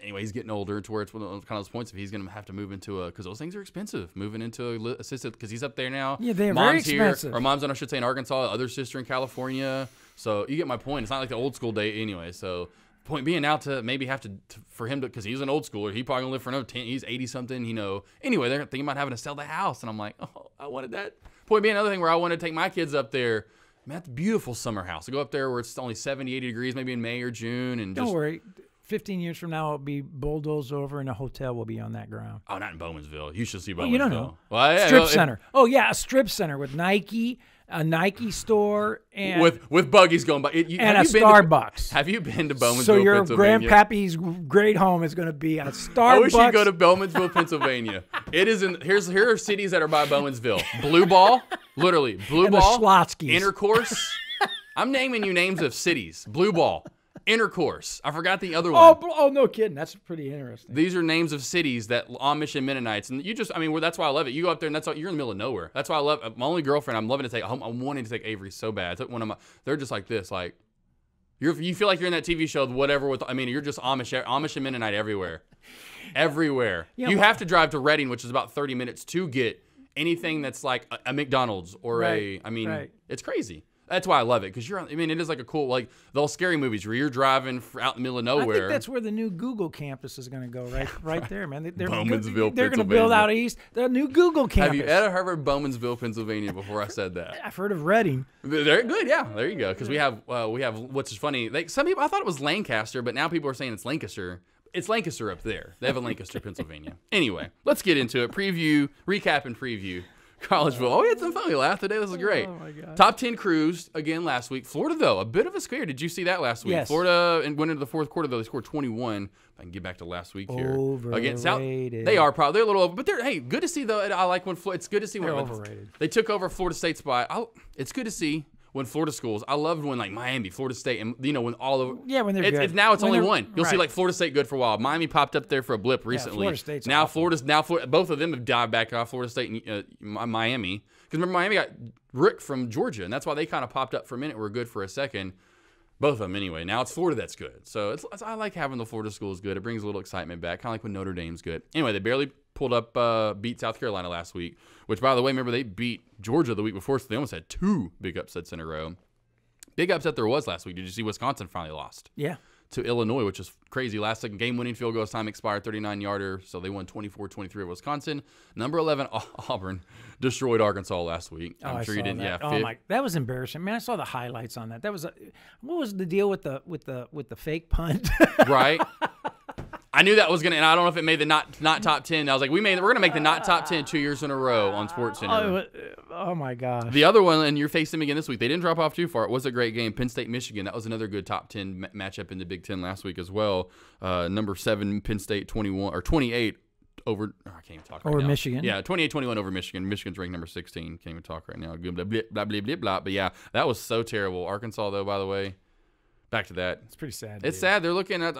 Anyway, he's getting older to where it's one of those points if he's going to have to move into because those things are expensive, moving into assisted, because he's up there now. Yeah, they're very expensive. Our mom's I should say in Arkansas, other sister in California. So you get my point. It's not like the old school day anyway. So point being now to maybe have to for him to, because he's an old schooler, he probably gonna live for another 10, he's 80 something, Anyway, they're thinking about having to sell the house, and I'm like, oh, I wanted that. Point being another thing where I want to take my kids up there. Man, that's a beautiful summer house. I go up there where it's only 70, 80 degrees, maybe in May or June, and don't worry. 15 years from now, it'll be bulldozed over, and a hotel will be on that ground. Oh, not in Bowmansville. You should see Bowmansville. Well, you don't know. Well, yeah, strip center. A strip center with Nike. A Nike store and with buggies going by, and a Starbucks. Have you been to Bowmansville, so your Pennsylvania? grandpappy's great home is going to be a Starbucks. I wish you'd go to Bowmansville, Pennsylvania. It is here are cities that are by Bowmansville. Blue Ball, literally Blue and Ball. The Schlotzkys. Intercourse. I'm naming you names of cities. Blue Ball. Intercourse. I forgot the other one. Oh, no kidding. That's pretty interesting. These are names of cities that Amish and Mennonites, and that's why I love it. You go up there, and you're in the middle of nowhere. That's why I love my only girlfriend. I'm wanting to take Avery so bad. I took one of they're just like this, like you feel like you're in that TV show, whatever. You're just Amish and Mennonite everywhere, everywhere. You have to drive to Reading, which is about 30 minutes to get anything that's like a McDonald's or it's crazy. That's why I love it, because it is like a cool, like those scary movies where you're driving out in the middle of nowhere. I think that's where the new Google campus is going to go, right there, man. Bowmansville, they're going to build out east the new Google campus. Have you ever heard of Bowmansville, Pennsylvania before I said that? I've heard of Reading. They're good, yeah. There you go. Because we have what's funny. Some people, I thought it was Lancaster, but now people are saying it's Lancaster. It's Lancaster up there. They have a Lancaster, Pennsylvania. Anyway, let's get into it. Recap and preview. Collegeville. Oh, we had some fun. We laughed today. This was great. Oh, my God. Top 10 crews again last week. Florida, though, a bit of a scare. Did you see that last week? Yes. Florida went into the fourth quarter, though. They scored 21. If I can get back to last week here. Overrated. Against South. They are probably. They're a little over. But good to see, though. I like when it's good to see when overrated. They took over Florida State's spot. It's good to see when Florida schools. I loved when like Miami, Florida State, and when all of when they're good. Now it's only one. You'll see like Florida State good for a while. Miami popped up there for a blip recently. Florida State's now awful. Florida, both of them have dived back off. Florida State and Miami. Because remember, Miami got Rick from Georgia, and that's why they kind of popped up for a minute. Were good for a second. Both of them anyway. Now it's Florida that's good. So I like having the Florida schools good. It brings a little excitement back, kind of like when Notre Dame's good. Anyway, they barely pulled up, beat South Carolina last week, which, by the way, remember they beat Georgia the week before, so they almost had two big upsets in a row. Big upset there was last week. Did you see Wisconsin finally lost? Yeah. to Illinois, which is crazy. Last second game-winning field goal as time expired, 39-yarder. So they won 24-23 at Wisconsin. Number 11, Auburn destroyed Arkansas last week. I'm sure you didn't. That. Yeah, oh my, that was embarrassing. Man, I saw the highlights on that. That was what was the deal with the fake punt? Right. I knew that was gonna, and I don't know if it made the not top 10. I was like, we're gonna make the not top 10 2 years in a row on SportsCenter. Oh my gosh. The other one, and you're facing them again this week. They didn't drop off too far. It was a great game. Penn State, Michigan. That was another good top 10 matchup in the Big Ten last week as well. Number 7, Penn State 28 over. Oh, I can't even talk right over now. Michigan. Yeah, 28-21 over Michigan. Michigan's ranked number 16. Can't even talk right now. Blah blah blah blah blah blah. But yeah, that was so terrible. Arkansas though, by the way. Back to that. It's pretty sad. It's sad. They're looking at.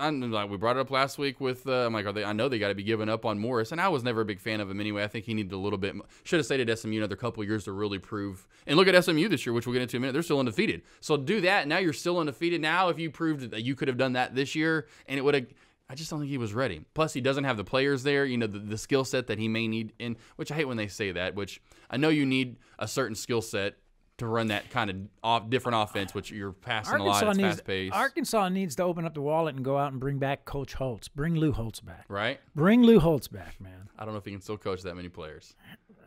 We brought it up last week with. I'm like, I know they got to be giving up on Morris, and I was never a big fan of him anyway. I think he needed a little bit. Should have stayed at SMU another couple of years to really prove. And look at SMU this year, which we'll get into in a minute. They're still undefeated. So do that. Now you're still undefeated. Now if you proved that you could have done that this year, and it would have. I just don't think he was ready. Plus, he doesn't have the players there. You know, the skill set that he may need. Which I hate when they say that. Which I know you need a certain skill set to run that kind of different offense, which you're passing Arkansas a lot. It's fast-paced. Arkansas needs to open up the wallet and go out and bring back Coach Holtz. Bring Lou Holtz back. Right? Bring Lou Holtz back, man. I don't know if he can still coach that many players.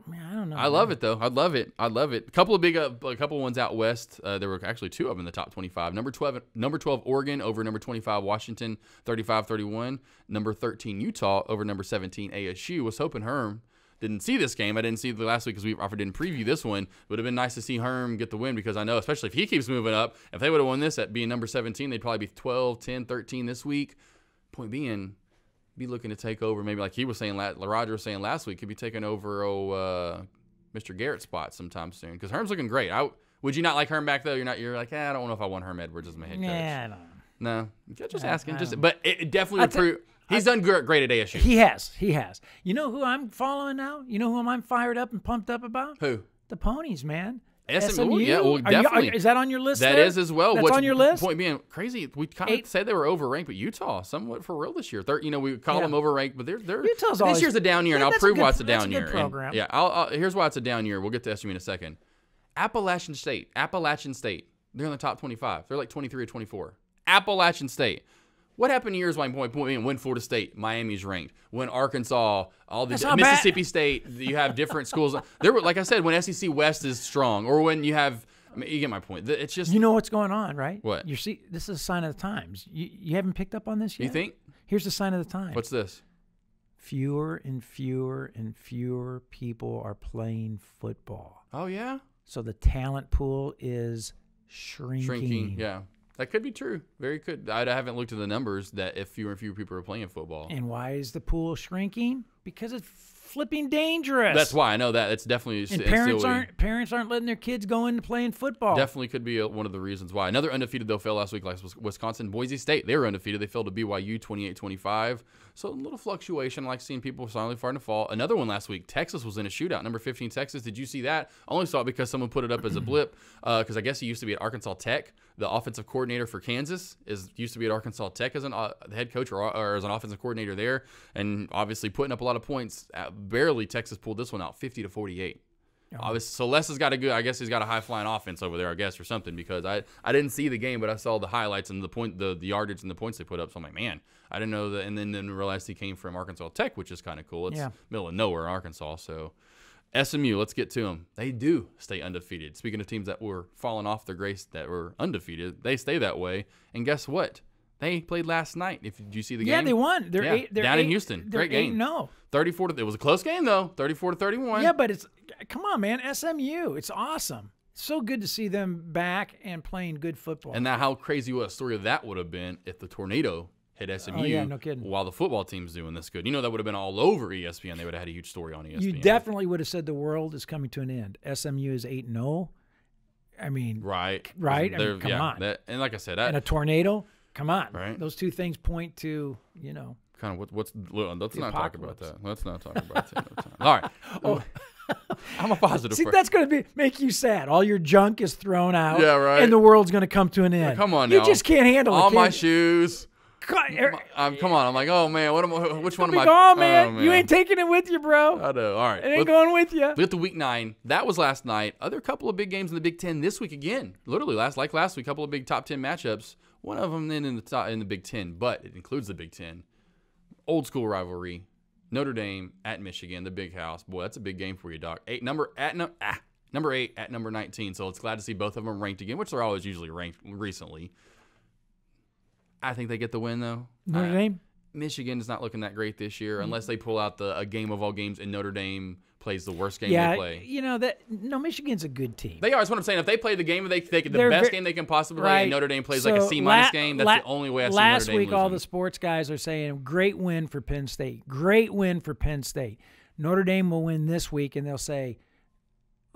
Man, I don't know. I love it, though. I'd love it. A couple of ones out west. There were actually 2 of them in the top 25. Number 12, Oregon over number 25, Washington, 35-31. Number 13, Utah over number 17, ASU. Was hoping Herm didn't see this game. I didn't see the last week because we didn't preview this one. It would have been nice to see Herm get the win because I know, especially if he keeps moving up, if they would have won this at being number 17, they'd probably be 12, 10, 13 this week. Point being, be looking to take over, maybe like he was saying, Roger was saying last week, could be taking over Mr. Garrett's spot sometime soon because Herm's looking great. Would you not like Herm back though? You're like, I don't know if I want Herm Edwards as my head coach. Yeah, No, just asking. But it definitely improved. He's done great at ASU. He has. You know who I'm following now? You know who I'm fired up and pumped up about? Who? The Ponies, man. SMU? Yeah, well, definitely. Is that on your list? That there? is as well. That's on your list? Point being, crazy. We kind of said they were overranked, but Utah somewhat for real this year. We call them overranked, but they're Utah's this year's a down year, and I'll prove why it's a down year. That's a good program. Here's why it's a down year. We'll get to SMU in a second. Appalachian State. They're in the top 25. They're like 23 or 24. Appalachian State. What happened years like point being when Florida State, Miami's ranked, when Arkansas, Mississippi State, you have different schools. There were, like I said, when SEC West is strong, or when you have. I mean, you get my point. It's just you know what's going on, right? What? This is a sign of the times. You haven't picked up on this yet. You think? Here's the sign of the times. What's this? Fewer and fewer and fewer people are playing football. Oh yeah. So the talent pool is shrinking. Yeah. That could be true. Very good. I haven't looked at the numbers that if fewer and fewer people are playing football. And why is the pool shrinking? Because it's flipping dangerous. That's why I know that. It's definitely and parents aren't letting their kids go into playing football. Definitely could be one of the reasons why. Another undefeated though fell last week, like Wisconsin, Boise State. They were undefeated. They fell to BYU 28-25. So a little fluctuation. I like seeing people finally starting to fall. Another one last week. Texas was in a shootout. Number 15 Texas. Did you see that? I only saw it because someone put it up as a blip. Because I guess he used to be at Arkansas Tech. The offensive coordinator for Kansas used to be at Arkansas Tech as the head coach or as an offensive coordinator there, and obviously putting up a lot of points. Barely Texas pulled this one out, 50-48. Obviously, so Les has got a good. I guess he's got a high flying offense over there, I guess, or something. Because I didn't see the game, but I saw the highlights and the yardage and the points they put up. So I'm like, man, I didn't know that. And then realized he came from Arkansas Tech, which is kind of cool. It's middle of nowhere, Arkansas. So SMU, let's get to them. They do stay undefeated. Speaking of teams that were falling off their grace, that were undefeated, they stay that way. And guess what? They played last night. Did you see the game? Yeah, they won. They're down in Houston. Great game. No, 34. It was a close game though. 34-31. Yeah, but come on, man. SMU. It's awesome. It's so good to see them back and playing good football. And how crazy what a story that would have been if the tornado hit SMU. Oh, yeah, no kidding. While the football team's doing this good. That would have been all over ESPN. They would have had a huge story on ESPN. You definitely would have said the world is coming to an end. SMU is 8-0. I mean, right? I mean, come on. And like I said, and a tornado. Come on. Right. Those two things point to, kind of let's not talk about that. Let's not talk about that. All right. I'm a positive. See, that's going to make you sad. All your junk is thrown out. Yeah, right. And the world's going to come to an end. Come on now. You just can't handle it. All my shoes. Come on. I'm like, oh, man. Which one am I? Oh, man. You ain't taking it with you, bro. I know. All right. It ain't going with you. We get to week 9. That was last night. Other couple of big games in the Big Ten this week again. Literally last week, couple of big top 10 matchups. One of them then in the Big Ten, but it includes the Big Ten. Old school rivalry. Notre Dame at Michigan, the big house. Boy, that's a big game for you, Doc. Number 8 at number 19. So it's glad to see both of them ranked again, which they're always usually ranked recently. I think they get the win, though. Notre Dame? Michigan is not looking that great this year unless they pull out a game of all games and Notre Dame plays the worst game they play. Michigan's a good team. They are. That's what I'm saying. If they play the game, the best game they can possibly play, and Notre Dame plays like a C- game, that's the only way I see Notre Dame losing. Last week, all the sports guys are saying, great win for Penn State. Great win for Penn State. Notre Dame will win this week, and they'll say,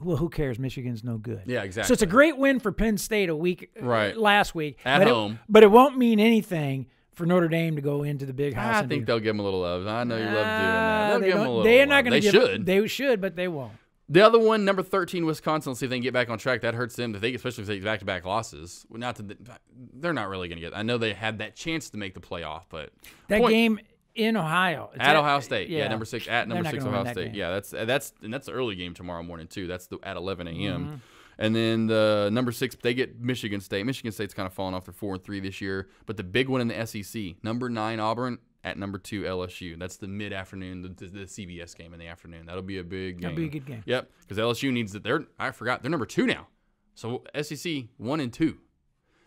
well, who cares? Michigan's no good. Yeah, exactly. So it's a great win for Penn State last week. At home. But it won't mean anything for Notre Dame to go into the big house. I think they'll give them a little love. I know you love doing that. They'll give them a little They're love. not going to should. They should, but they won't. The other one, number 13, Wisconsin. Let's see if they can get back on track. That hurts them, especially if they get back-to-back losses. They're not really going to get. I know they had that chance to make the playoff, but that game in Ohio at Ohio State, number 6 at number 6 Ohio State. Game. Yeah, that's the early game tomorrow morning too. That's at 11 a.m. Mm-hmm. And then the number 6, they get Michigan State. Michigan State's kind of fallen off. They're 4-3 this year, but the big one in the SEC, number 9 Auburn at number 2 LSU. That's the mid-afternoon, the CBS game in the afternoon. That'll be a big game. That'll be a good game. Yep, because LSU needs it. They're number 2 now. So SEC 1 and 2.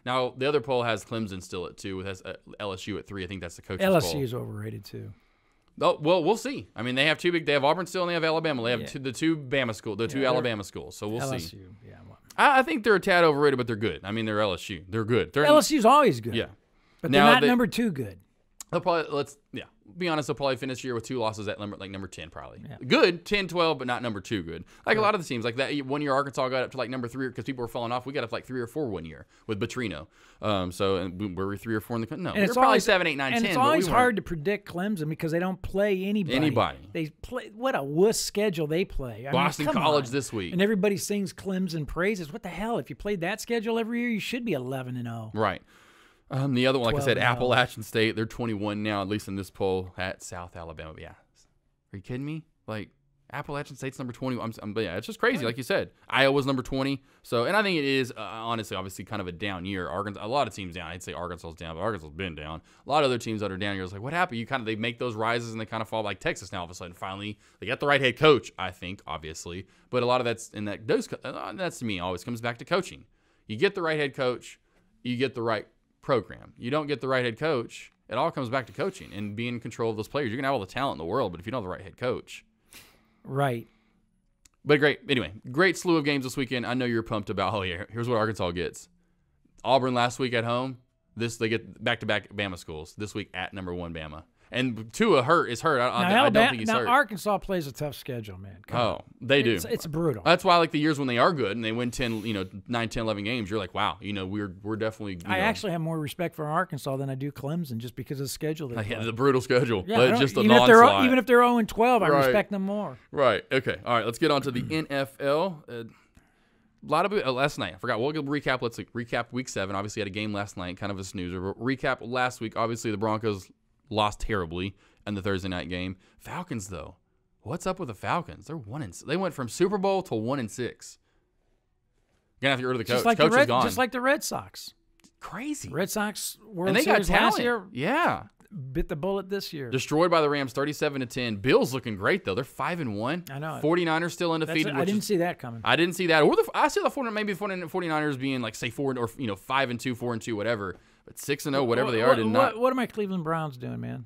Now the other poll has Clemson still at 2, with LSU at 3. I think that's the coach's poll. LSU is overrated too. Oh, well, we'll see. I mean, they have They have Auburn still, and they have Alabama. They have the two Alabama schools. So we'll LSU, see. Yeah, well. I think they're a tad overrated, but they're good. I mean, they're LSU. They're good. LSU's always good. Yeah, but they're not number 2 good. They'll probably be honest. They'll probably finish the year with 2 losses at number 10 probably. Yeah. Good 10-12, but not number 2 good. Like a lot of the teams, like that 1 year Arkansas got up to like number 3 because people were falling off. We got up to like 3 or 4 1 year with Petrino. And were we 3 or 4 in the country? No, we were probably 7, 8, 9, 10. And it's always hard to predict Clemson because they don't play anybody. They play what a wuss schedule they play. Boston College this week, and everybody sings Clemson praises. What the hell? If you played that schedule every year, you should be 11-0. Right. The other one, like I said, Appalachian State, they're 21 now, at least in this poll, at South Alabama. But yeah. Are you kidding me? Like, Appalachian State's number 20. But yeah, it's just crazy, like you said. Iowa's number 20. So, and I think it is, honestly, obviously kind of a down year. Arkansas, a lot of teams down. I'd say Arkansas's down, but Arkansas's been down. A lot of other teams that are down here is like, what happened? They make those rises and they kind of fall, like Texas now all of a sudden. Finally, they got the right head coach, I think, obviously. But a lot of that's to me always comes back to coaching. You get the right head coach, you get the right program. You don't get the right head coach, it all comes back to coaching and being in control of those players. You can have all the talent in the world, but if you don't have the right head coach. Right. But great. Anyway, great slew of games this weekend. I know you're pumped about, here's what Arkansas gets. Auburn last week at home. They get back-to-back Bama schools. This week at number 1 Bama. And Tua is hurt. I don't think he's hurt. Now, Arkansas plays a tough schedule, man. They do. It's brutal. That's why, like, the years when they are good and they win 9, 10, 11 games, you're like, wow, we're definitely. I actually have more respect for Arkansas than I do Clemson just because of the schedule they play. Yeah, the brutal schedule. Yeah, but just even if they're 0-12, I respect them more. Right. Okay. All right. Let's get on to the NFL. A lot of last night. I forgot. We'll recap. Let's recap Week 7. Obviously, had a game last night, kind of a snoozer. But recap last week. Obviously, the Broncos lost terribly in the Thursday night game. Falcons, though, what's up with the Falcons? They're 1-6. They went from Super Bowl to 1-6. Gonna have to get rid of the coach. Coach is gone. Just like the Red Sox. Crazy. Red Sox World and they Series got talent. last year. Yeah. Bit the bullet this year. Destroyed by the Rams, 37-10. Bills looking great though. They're 5-1. I know. 49ers still undefeated. I didn't see that coming. I didn't see that. Or I see the 49ers being like say 4 or 5-2, 4-2, whatever. But 6-0, whatever they are, did not. What are my Cleveland Browns doing, man?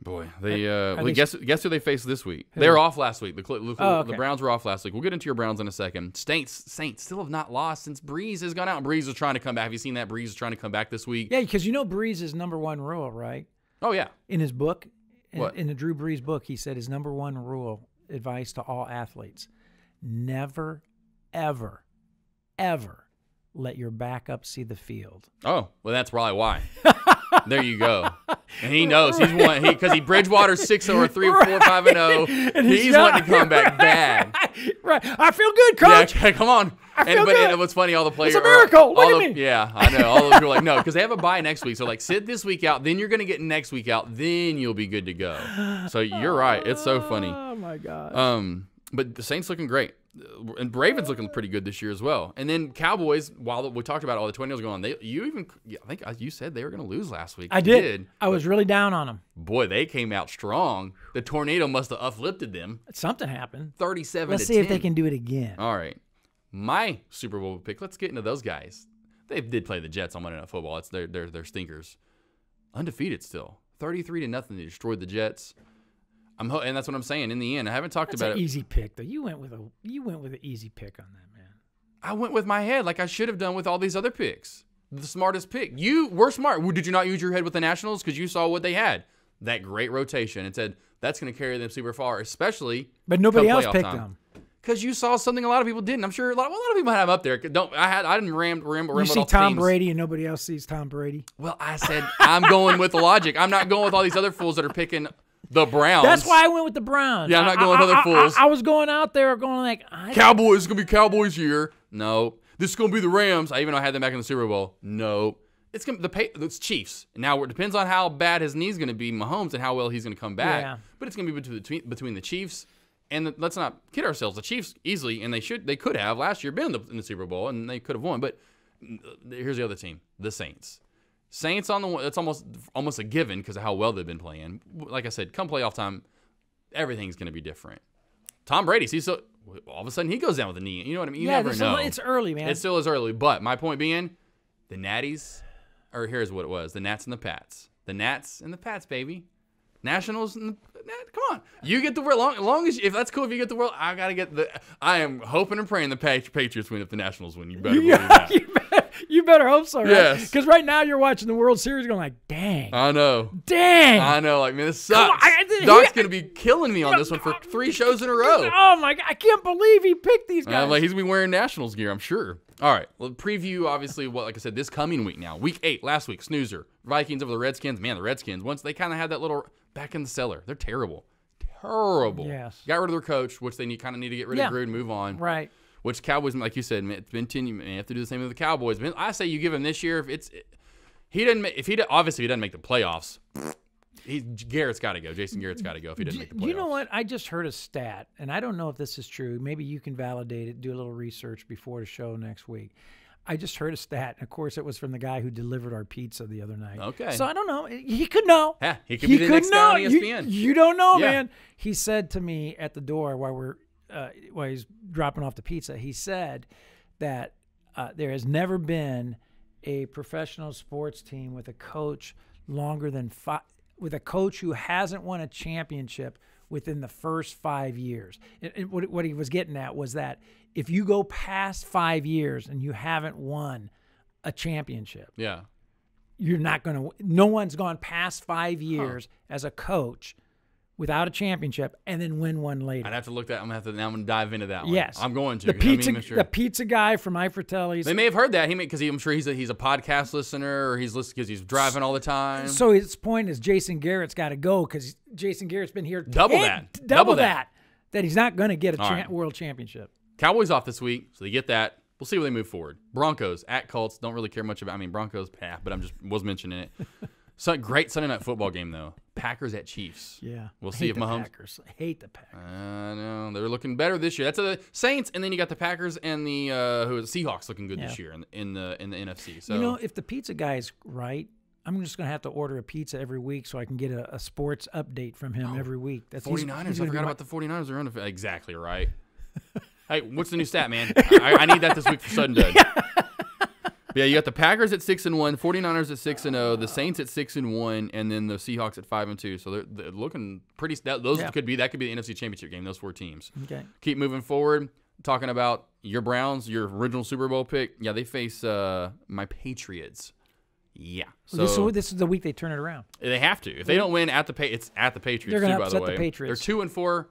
Boy, guess who they faced this week? They were off last week. The Browns were off last week. We'll get into your Browns in a second. Saints still have not lost since Breeze has gone out. Breeze is trying to come back. Have you seen that? Breeze is trying to come back this week. Yeah, because Breeze's number 1 rule, right? Oh yeah. In his book, in the Drew Brees book, he said his number 1 rule, advice to all athletes: never, ever, ever let your backup see the field. Oh, well, that's probably why. There you go. And he knows he's one because Bridgewater's 6-0 or 3 or 4, 5-0. And he's wanting to come back bad. Right. I feel good, coach. Yeah, come on. But what's funny, all the players. It's a miracle. Look at me. Yeah, I know. All of them are like, no, because they have a bye next week. So, like, sit this week out. Then you're going to get next week out. Then you'll be good to go. So, you're right. It's so funny. Oh, my God. But the Saints looking great. And Ravens looking pretty good this year as well. And then Cowboys, while we talked about all the tornadoes going on, I think you said they were going to lose last week. I did. I was really down on them. Boy, they came out strong. The tornado must have uplifted them. Something happened. 37 Let's to see 10. if they can do it again. All right. My Super Bowl pick, let's get into those guys. They did play the Jets on Monday Night Football. It's they're stinkers. Undefeated still. 33-0. They destroyed the Jets. And that's what I'm saying. In the end, I haven't talked about it. That's an easy pick, though. You went with an easy pick on that, man. I went with my head like I should have done with all these other picks. The smartest pick. You were smart. Did you not use your head with the Nationals? Because you saw what they had. That great rotation and said that's going to carry them super far, especially. But nobody else picked them. Because you saw something a lot of people didn't. I'm sure a lot of people have up there. I didn't ramble. You see Tom Brady and nobody else sees Tom Brady. Well, I said I'm going with the logic. I'm not going with all these other fools that are picking the Browns. That's why I went with the Browns. Yeah, I'm not going with other fools. I was going out there going like Cowboys is gonna be Cowboys here. No, this is gonna be the Rams. I had them back in the Super Bowl. No, it's Chiefs. Now it depends on how bad his knee's gonna be, Mahomes, and how well he's gonna come back. Yeah. But it's gonna be between the Chiefs. And let's not kid ourselves. The Chiefs easily, and they could have last year been in the Super Bowl, and they could have won. But here's the other team, the Saints. Saints on the one. It's almost a given because of how well they've been playing. Like I said, come playoff time, everything's going to be different. Tom Brady, all of a sudden he goes down with a knee. You know what I mean? You never know. It's early, man. It still is early. But my point being, the Natties, or here's what it was: the Nats and the Pats. The Nats and the Pats, baby. Nationals and come on, you get the world. Long as if that's cool, if you get the world, I gotta get the. I am hoping and praying the Patriots win if the Nationals win. You better believe that. You better hope so, right? Yes. Because right now you're watching the World Series going like, dang. I know. Dang. I know. Like, man, this sucks. Doc's gonna be killing me on this one for 3 shows in a row. Oh my God, I can't believe he picked these guys. Like he's gonna be wearing Nationals gear, I'm sure. All right, well, preview obviously like I said, this coming week now. Week 8, last week, snoozer. Vikings over the Redskins. Man, the Redskins, once they kind of had that little back in the cellar, they're terrible. Terrible. Yes. Got rid of their coach, which they kind of need to get rid of Gruden, move on. Right. Which Cowboys, like you said, it's been 10. You have to do the same with the Cowboys. I say you give him this year. He doesn't make the playoffs. Garrett's got to go. Jason Garrett's got to go if he doesn't make the playoffs. You know what? I just heard a stat, and I don't know if this is true. Maybe you can validate it. Do a little research before the show next week. I just heard a stat. Of course, it was from the guy who delivered our pizza the other night. Okay. So I don't know. He could know. Yeah, he could be the next guy on ESPN. You don't know, man. He said to me at the door while he's dropping off the pizza, he said that there has never been a professional sports team with a coach longer than with a coach who hasn't won a championship within the first 5 years. And what he was getting at was that if you go past 5 years and you haven't won a championship, you're not going to. No one's gone past 5 years as a coach without a championship and then win one later. I'd have to look that. I'm gonna dive into that one. Yes, I'm going to. The pizza guy from Ifratelli's. They may have heard that because I'm sure he's a podcast listener or he's listening because he's driving all the time. So his point is Jason Garrett's got to go because Jason Garrett's been here double that he's not going to get a world championship. Cowboys off this week, so they get that. We'll see where they move forward. Broncos at Colts. Don't really care much about. Broncos, but was mentioning it. So great Sunday night football game though. Packers at Chiefs. Yeah, we'll see if Mahomes. I hate the Packers. I know they're looking better this year. That's the Saints, and then you got the Packers and the Seahawks looking good this year in the NFC. So if the pizza guy is right, I'm just going to have to order a pizza every week so I can get a sports update from him every week. That's 49ers. I forgot about the 49ers. They're undefeated. Exactly right. Hey, what's the new stat, man? I need that this week for Sudden Dud. Yeah, you got the Packers at 6-1, 49ers at 6-0, the Saints at 6-1, and then the Seahawks at 5-2. So they're looking pretty. Could be the NFC Championship game. Those 4 teams. Okay. Keep moving forward. Talking about your Browns, your original Super Bowl pick. Yeah, they face my Patriots. Yeah. So this is the week they turn it around. They have to. If they don't win it's at the Patriots. They're going to upset by the way. The Patriots. They're 2-4.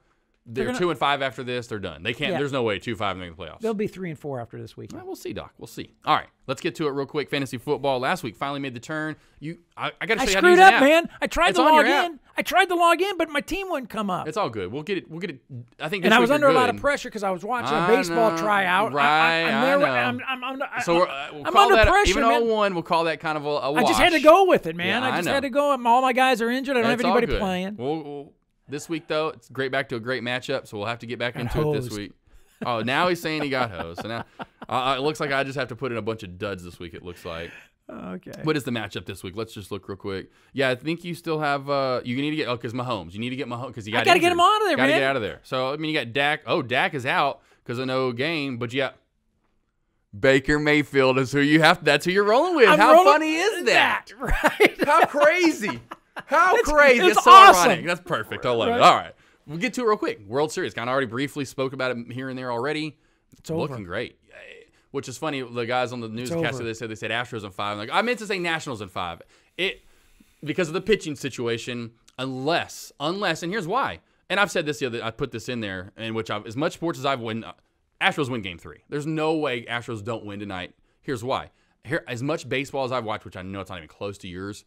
They're 2-5 after this. They're done. They can't. Yeah. There's no way 2-5 and make the playoffs. They'll be 3-4 after this week. Well, we'll see, Doc. We'll see. All right, let's get to it real quick. Fantasy football last week finally made the turn. I got to show you how to use screwed the up, app. man. I tried to log in. I tried to log in, but my team wouldn't come up. It's all good. We'll get it. I think. And I was under a lot of pressure because I was watching a baseball tryout. Right. I'm we'll call under that pressure, even man. 0-1. We'll call that kind of a wash. I just had to go with it, man. Yeah, I just had to go. All my guys are injured. I don't have anybody playing. This week, though, it's back to a great matchup, so we'll have to get back into it this week. Oh, now he's saying he got hosed. So now it looks like I just have to put in a bunch of duds this week, it looks like. Okay. What is the matchup this week? Let's just look real quick. Yeah, I think you still have you need to get because Mahomes. You need to get Mahomes because you got. I gotta get him out of there, man. Gotta get out of there. So I mean, you got Dak. Oh, Dak is out because of no game. But yeah, Baker Mayfield is who you have. That's who you're rolling with. How funny is that? Right? How crazy? How crazy? It's so awesome. ironic. That's perfect. I love it. All right, we'll get to it real quick. World Series. Kind of already briefly spoke about it here and there already. It's over. Looking great. Which is funny. The guys on the newscaster they said Astros in 5. Like I meant to say Nationals in 5. Because of the pitching situation. Unless, and here's why. And I've said this the other. I put this in there, in which as much sports as I've won, Astros win Game 3. There's no way Astros don't win tonight. Here's why. As much baseball as I've watched, which I know it's not even close to yours,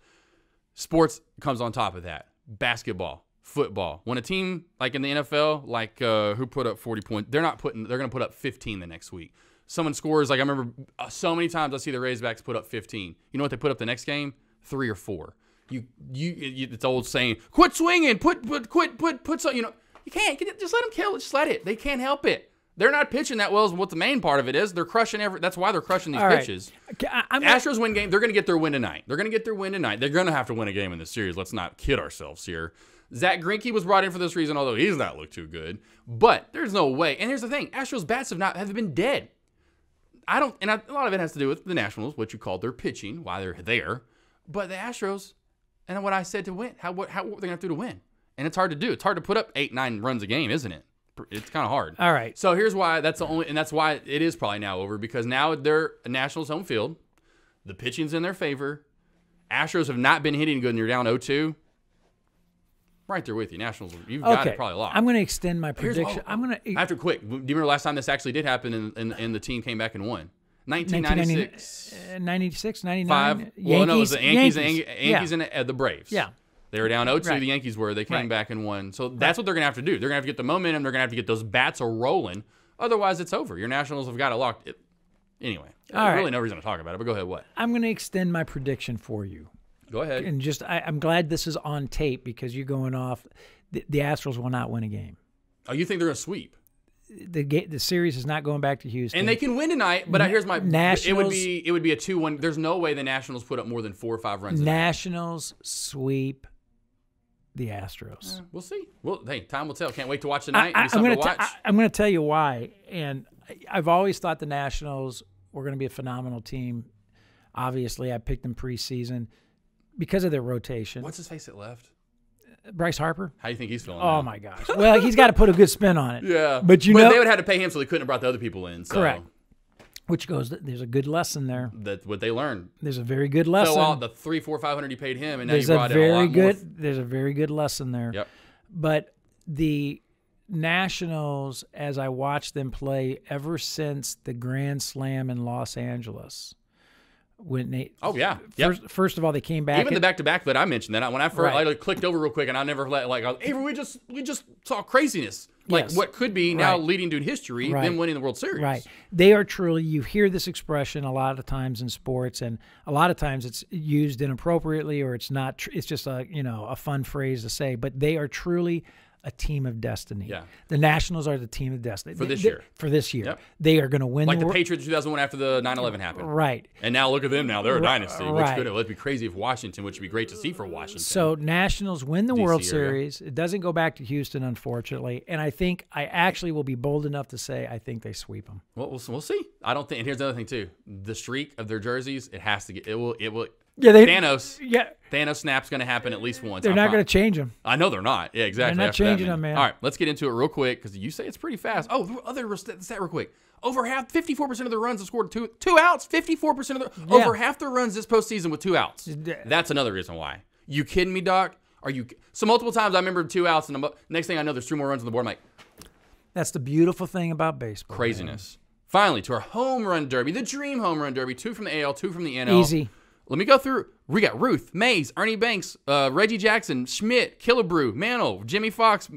sports comes on top of that. Basketball, football. When a team like in the NFL, like who put up 40 points, they're going to put up 15 the next week. Someone scores, like I remember so many times I see the Razorbacks put up 15. You know what they put up the next game? 3 or 4. It's old saying, quit swinging, quit so, you know, you can't, just let them kill it, just let it. They can't help it. They're not pitching that well is what the main part of it is. They're crushing that's why they're crushing these pitches. Astros win game, they're going to get their win tonight. They're going to have to win a game in this series. Let's not kid ourselves here. Zach Greinke was brought in for this reason, although he's not looked too good. But there's no way. And here's the thing, Astros bats have been dead. A lot of it has to do with the Nationals, what you called their pitching, why they're there. But the Astros, and what I said to win, what they're going to have to do to win. And it's hard to do. It's hard to put up 8-9 runs a game, isn't it? It's kind of hard. All right. So here's why that's why it is probably now over, because now they're a Nationals home field. The pitching's in their favor. Astros have not been hitting good, and you're down 0-2. Right there with you. Nationals, you've got it probably a lot. I'm going to extend my prediction. After quick. Do you remember last time this actually did happen and the team came back and won? 1996. 96, 99. 5. Well, no, it was the Yankees and the Braves. Yeah. They were down 0-2. Right. The Yankees were. They came back and won. So that's what they're going to have to do. They're going to have to get the momentum. They're going to have to get those bats rolling. Otherwise, it's over. Your Nationals have got it locked. Anyway, there's really no reason to talk about it, but go ahead. What? I'm going to extend my prediction for you. Go ahead. And I'm glad this is on tape because you're going off. The Astros will not win a game. Oh, you think they're going to sweep? The series is not going back to Houston. And they can win tonight, but here's my Nationals. It would be a 2-1. There's no way the Nationals put up more than 4 or 5 runs. Nationals sweep the Astros. We'll see. Well, hey, time will tell. Can't wait to watch tonight. I'm going to tell you why. And I've always thought the Nationals were going to be a phenomenal team. Obviously, I picked them preseason because of their rotation. What's his face at left? Bryce Harper. How do you think he's feeling? Oh, my gosh. Well, he's got to put a good spin on it. Yeah. But they would have had to pay him, so they couldn't have brought the other people in. So. Correct. Which goes, there's a good lesson there. That's what they learned. There's a very good lesson. So the $300, $400, $500 you paid him, and now you brought in a lot more. There's a very good lesson there. Yep. But the Nationals, as I watched them play ever since the Grand Slam in Los Angeles, when they first of all they came back. Even the back-to-back that I mentioned, that when I first I clicked over real quick, and I never let we just saw craziness. Like what could be now leading to history, them winning the World Series. Right. They are truly, you hear this expression a lot of times in sports, and a lot of times it's used inappropriately or it's not, it's just a fun phrase to say, but they are truly a team of destiny. Yeah. The Nationals are the team of destiny. For this year. Yep. They are going to win. Like the Patriots in 2001 after the 9/11 happened. Right. And now look at them now. They're a dynasty. It'd be crazy if Washington, which would be great to see for Washington. So Nationals win the World Series. It doesn't go back to Houston, unfortunately. And I think I actually will be bold enough to say I think they sweep them. Well, we'll see. I don't think. And here's the other thing, too. The streak of their jerseys, it has to get – it will Yeah, Thanos snap's going to happen at least once. They're not going to change them. I know they're not. Yeah, exactly. They're not changing them, man. All right, let's get into it real quick because you say it's pretty fast. Oh, other stat real quick. Over half, 54% of the runs have scored two outs. 54% of over half the runs this postseason with 2 outs. That's another reason why. You kidding me, Doc? So multiple times I remember 2 outs, and next thing I know, there's 2 more runs on the board. I'm like, that's the beautiful thing about baseball. Craziness. Man. Finally, to our home run derby, the dream home run derby. 2 from the AL, 2 from the NL. Easy. Let me go through. We got Ruth, Mays, Ernie Banks, Reggie Jackson, Schmidt, Killebrew, Mantle, Jimmy Fox,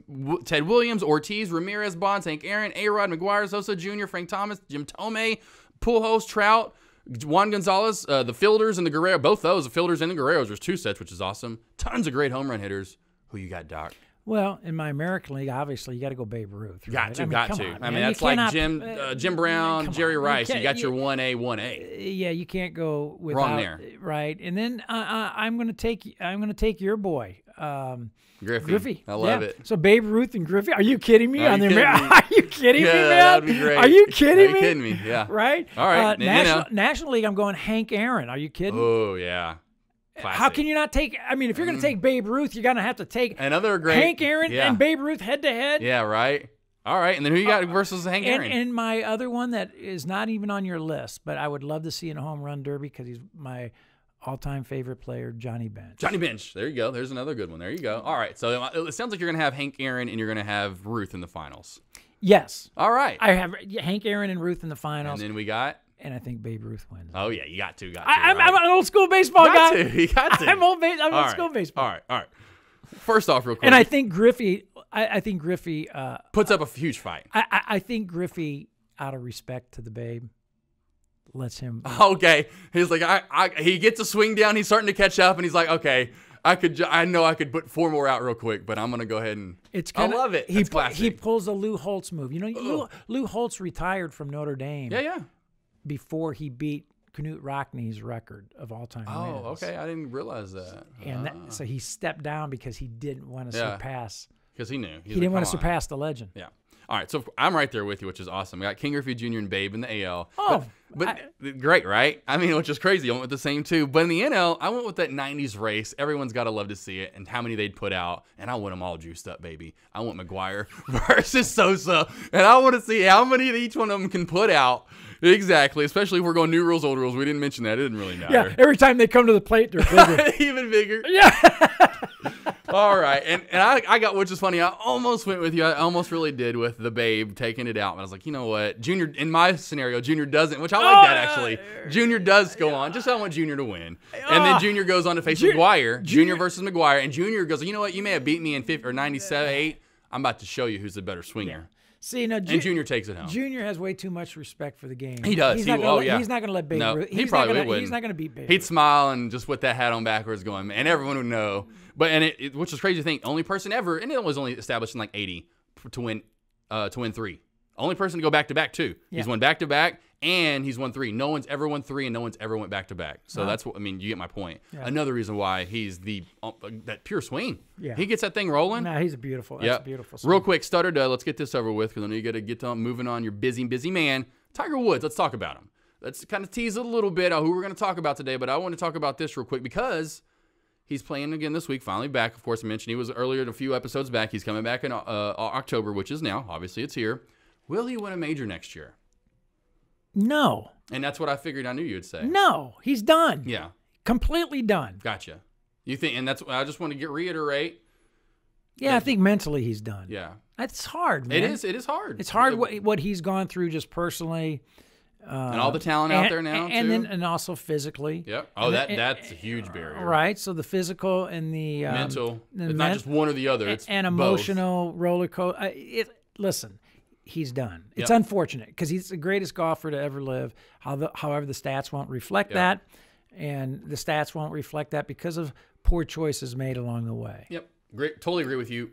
Ted Williams, Ortiz, Ramirez, Bonds, Hank Aaron, A-Rod, McGuire, Sosa Jr., Frank Thomas, Jim Tomei, Pujols, Trout, Juan Gonzalez, the Fielders and the Guerrero. Both those, the Fielders and the Guerreros. There's 2 sets, which is awesome. Tons of great home run hitters. Who you got, Doc? Well, in my American League, obviously, you got to go Babe Ruth. Right? Got to. I mean, that's like Jim Brown, Jerry Rice. You got your 1A, 1A. Yeah, you can't go without. Wrong there. Right, and then I'm going to take your boy. Griffey. I love it. So Babe Ruth and Griffey. Are you kidding me? Are you kidding me, man? That'd be great. Are you kidding me? Are you kidding me? Yeah. Right? All right. National League, I'm going Hank Aaron. Are you kidding? Oh, yeah. Classic. How can you not take? I mean, if you're going to take Babe Ruth, you're going to have to take another great Hank Aaron and Babe Ruth head to head. Yeah, right. All right. And then who you got versus Hank Aaron? And my other one that is not even on your list, but I would love to see in a home run derby because he's my all-time favorite player, Johnny Bench. Johnny Bench. There you go. There's another good one. There you go. All right. So it sounds like you're going to have Hank Aaron and you're going to have Ruth in the finals. Yes. All right. I have Hank Aaron and Ruth in the finals. And then we got? And I think Babe Ruth wins. Oh, yeah. You got to. I'm an old school baseball guy. You got to. I'm old school baseball. All right. First off, real quick. And I think Griffey puts up a huge fight. I think Griffey, out of respect to the Babe, lets him. Okay. He's like, he gets a swing down. He's starting to catch up, and he's like, okay, I know I could put 4 more out real quick, but I'm gonna go ahead and. I love it. It's classic. He pulls a Lou Holtz move. You know, Lou Holtz retired from Notre Dame. Yeah. Before he beat Knute Rockne's record of all-time wins. Oh, okay. I didn't realize that. And so he stepped down because he didn't want to surpass. Because he knew. He didn't want to surpass the legend. Yeah. All right, so I'm right there with you, which is awesome. We got King Griffey Jr. and Babe in the AL. But great, right? I mean, which is crazy. I went with the same two. But in the NL, I went with that 90s race. Everyone's got to love to see it and how many they'd put out. And I want them all juiced up, baby. I want McGuire versus Sosa. And I want to see how many each one of them can put out. Exactly, especially if we're going new rules, old rules. We didn't mention that. It didn't really matter. Yeah, every time they come to the plate, they're bigger. Even bigger. Yeah. All right, and I got, which is funny, I almost went with you. I almost really did with the Babe taking it out. But I was like, you know what? Junior, in my scenario, Junior doesn't, which I like that actually. Junior does go on. Just I want Junior to win. And then Junior goes on to face McGuire. Junior versus McGuire. And Junior goes, you know what? You may have beat me in 50 or 97, I'm about to show you who's the better swinger. Yeah. See, now, and Junior takes it home. Junior has way too much respect for the game. He does. He's not going to let Babe. No, he probably wouldn't. He's not going to beat Babe. He'd smile and just with that hat on backwards going, and everyone would know. But which is crazy to think, only person ever, and it was only established in like 80 to win 3. Only person to go back to back 2. Yeah. He's won back to back and he's won 3. No one's ever won 3 and no one's ever went back to back. So that's what I mean. You get my point. Yeah. Another reason why he's that pure swing. Yeah, he gets that thing rolling. Nah, he's beautiful. That's beautiful. Swing. Real quick, stutter dud. Let's get this over with because I know you got to get moving on. You're busy man. Tiger Woods. Let's talk about him. Let's kind of tease a little bit on who we're going to talk about today. But I want to talk about this real quick because he's playing again this week. Finally back. Of course, I mentioned he was earlier a few episodes back. He's coming back in October, which is now. Obviously, it's here. Will he win a major next year? No. And that's what I figured I knew you'd say. No, he's done. Yeah. Completely done. Gotcha. You think, and that's, I just want to reiterate. Yeah, I think mentally he's done. Yeah. It's hard, man. It is hard. It's hard what he's gone through just personally. And all the talent out there now, too. And also physically. Yep. Oh, that's a huge barrier. Right. So the physical and the mental. It's not just one or the other. It's and emotional roller coaster. Listen. He's done. It's unfortunate because he's the greatest golfer to ever live. However, the stats won't reflect that, and the stats won't reflect that because of poor choices made along the way. Yep, great. Totally agree with you.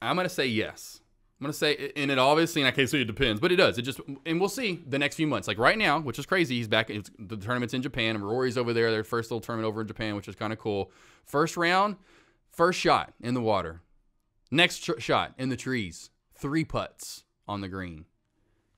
I'm gonna say yes. I'm gonna say, and it obviously, and I can't say it depends, but it does. It just, and we'll see the next few months. Like right now, which is crazy. He's back. The tournament's in Japan, and Rory's over there. Their first little tournament over in Japan, which is kind of cool. First round, first shot in the water. Next shot in the trees. 3 putts on the green.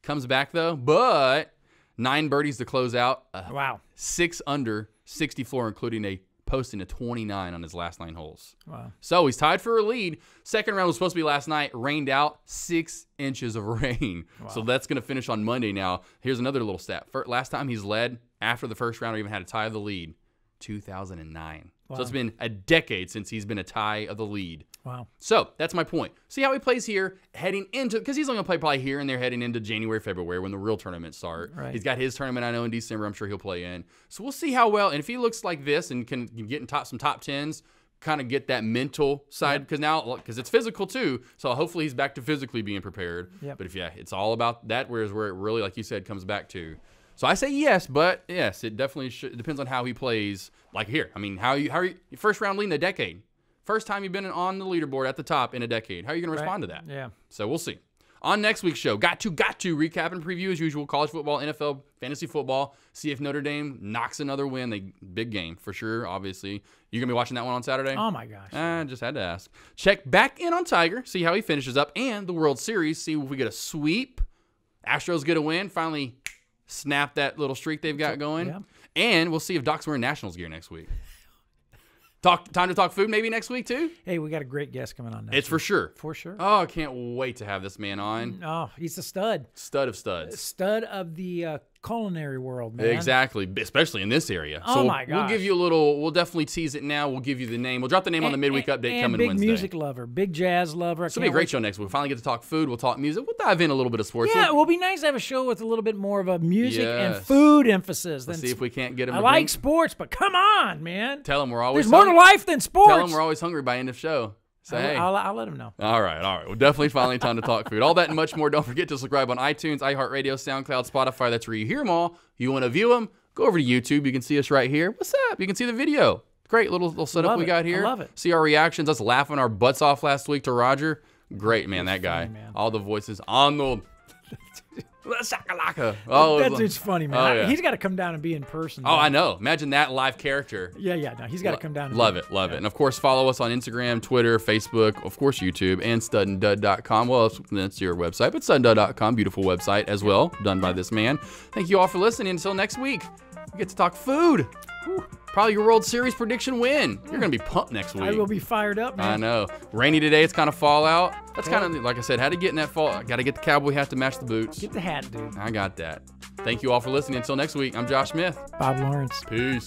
Comes back though, but 9 birdies to close out. Wow. 6 under, 64, including posting a 29 on his last 9 holes. Wow. So he's tied for a lead. Second round was supposed to be last night. Rained out, 6 inches of rain. Wow. So that's going to finish on Monday now. Here's another little stat. Last time he's led after the first round or even had a tie of the lead, 2009. Wow. So it's been a decade since he's been a tie of the lead. Wow. So that's my point. See how he plays here heading into, because he's only going to play probably here and there heading into January, February when the real tournaments start. Right. He's got his tournament, I know, in December. I'm sure he'll play in. So we'll see how well. And if he looks like this and can get in some top 10s, kind of get that mental side, because it's physical too. So hopefully he's back to physically being prepared. Yep. But it's all about that, where it really, like you said, comes back to. So I say yes, but yes, it definitely depends on how he plays. Like here, I mean, how are you first round lead in a decade? First time you've been on the leaderboard at the top in a decade. How are you going to respond to that? Yeah. So we'll see. On next week's show, got to recap and preview as usual, college football, NFL, fantasy football, see if Notre Dame knocks another win. Big game for sure, obviously. You going to be watching that one on Saturday? Oh, my gosh. Just had to ask. Check back in on Tiger, see how he finishes up, and the World Series, see if we get a sweep. Astros get a win, finally snap that little streak they've got going. Yeah. And we'll see if Doc's wearing Nationals gear next week. Time to talk food maybe next week too? Hey, we got a great guest coming on next It's week. for sure. For sure. Oh, I can't wait to have this man on. Oh, he's a stud. Stud of studs. Stud of the culinary world, man. Exactly, especially in this area. Oh, so my gosh. We'll give you a little, we'll definitely tease it now. We'll give you the name. We'll drop the name on the midweek update coming big Wednesday. music lover, big jazz lover. It's going to be a great show next week. We'll finally get to talk food. We'll talk music. We'll dive in a little bit of sports. Yeah, it will be nice to have a show with a little bit more of a music and Yes. food emphasis. Let's see if we can't get him I to like drink. sports, but come on, man. Tell him we're always There's more to life than sports. Tell him we're always hungry by end of show. Say, hey. I'll let him know. All right. Well, definitely finally time to talk food. All that and much more. Don't forget to subscribe on iTunes, iHeartRadio, SoundCloud, Spotify. That's where you hear them all. You want to view them? Go over to YouTube. You can see us right here. What's up? You can see the video. Great little setup we got here. I love it. See our reactions. Us laughing our butts off last week to Roger. Great, man. That guy. funny, man. All the voices. Arnold. Oh, That dude's funny, man. Oh, yeah. He's got to come down and be in person. Oh, man. I know. Imagine that live character. Yeah. No, he's got to come down. And Love it. And of course, follow us on Instagram, Twitter, Facebook, of course, YouTube, and studanddud.com. Well, that's your website, but studanddud.com, beautiful website as well, done by this man. Thank you all for listening. Until next week, we get to talk food. Whew. Probably your World Series prediction win. You're going to be pumped next week. I will be fired up, man. I know. Rainy today. It's kind of fall out. That's kind of, like I said, had to get in that fall. Got to get the cowboy hat to match the boots. Get the hat, dude. I got that. Thank you all for listening. Until next week, I'm Josh Smith. Bob Lawrence. Peace.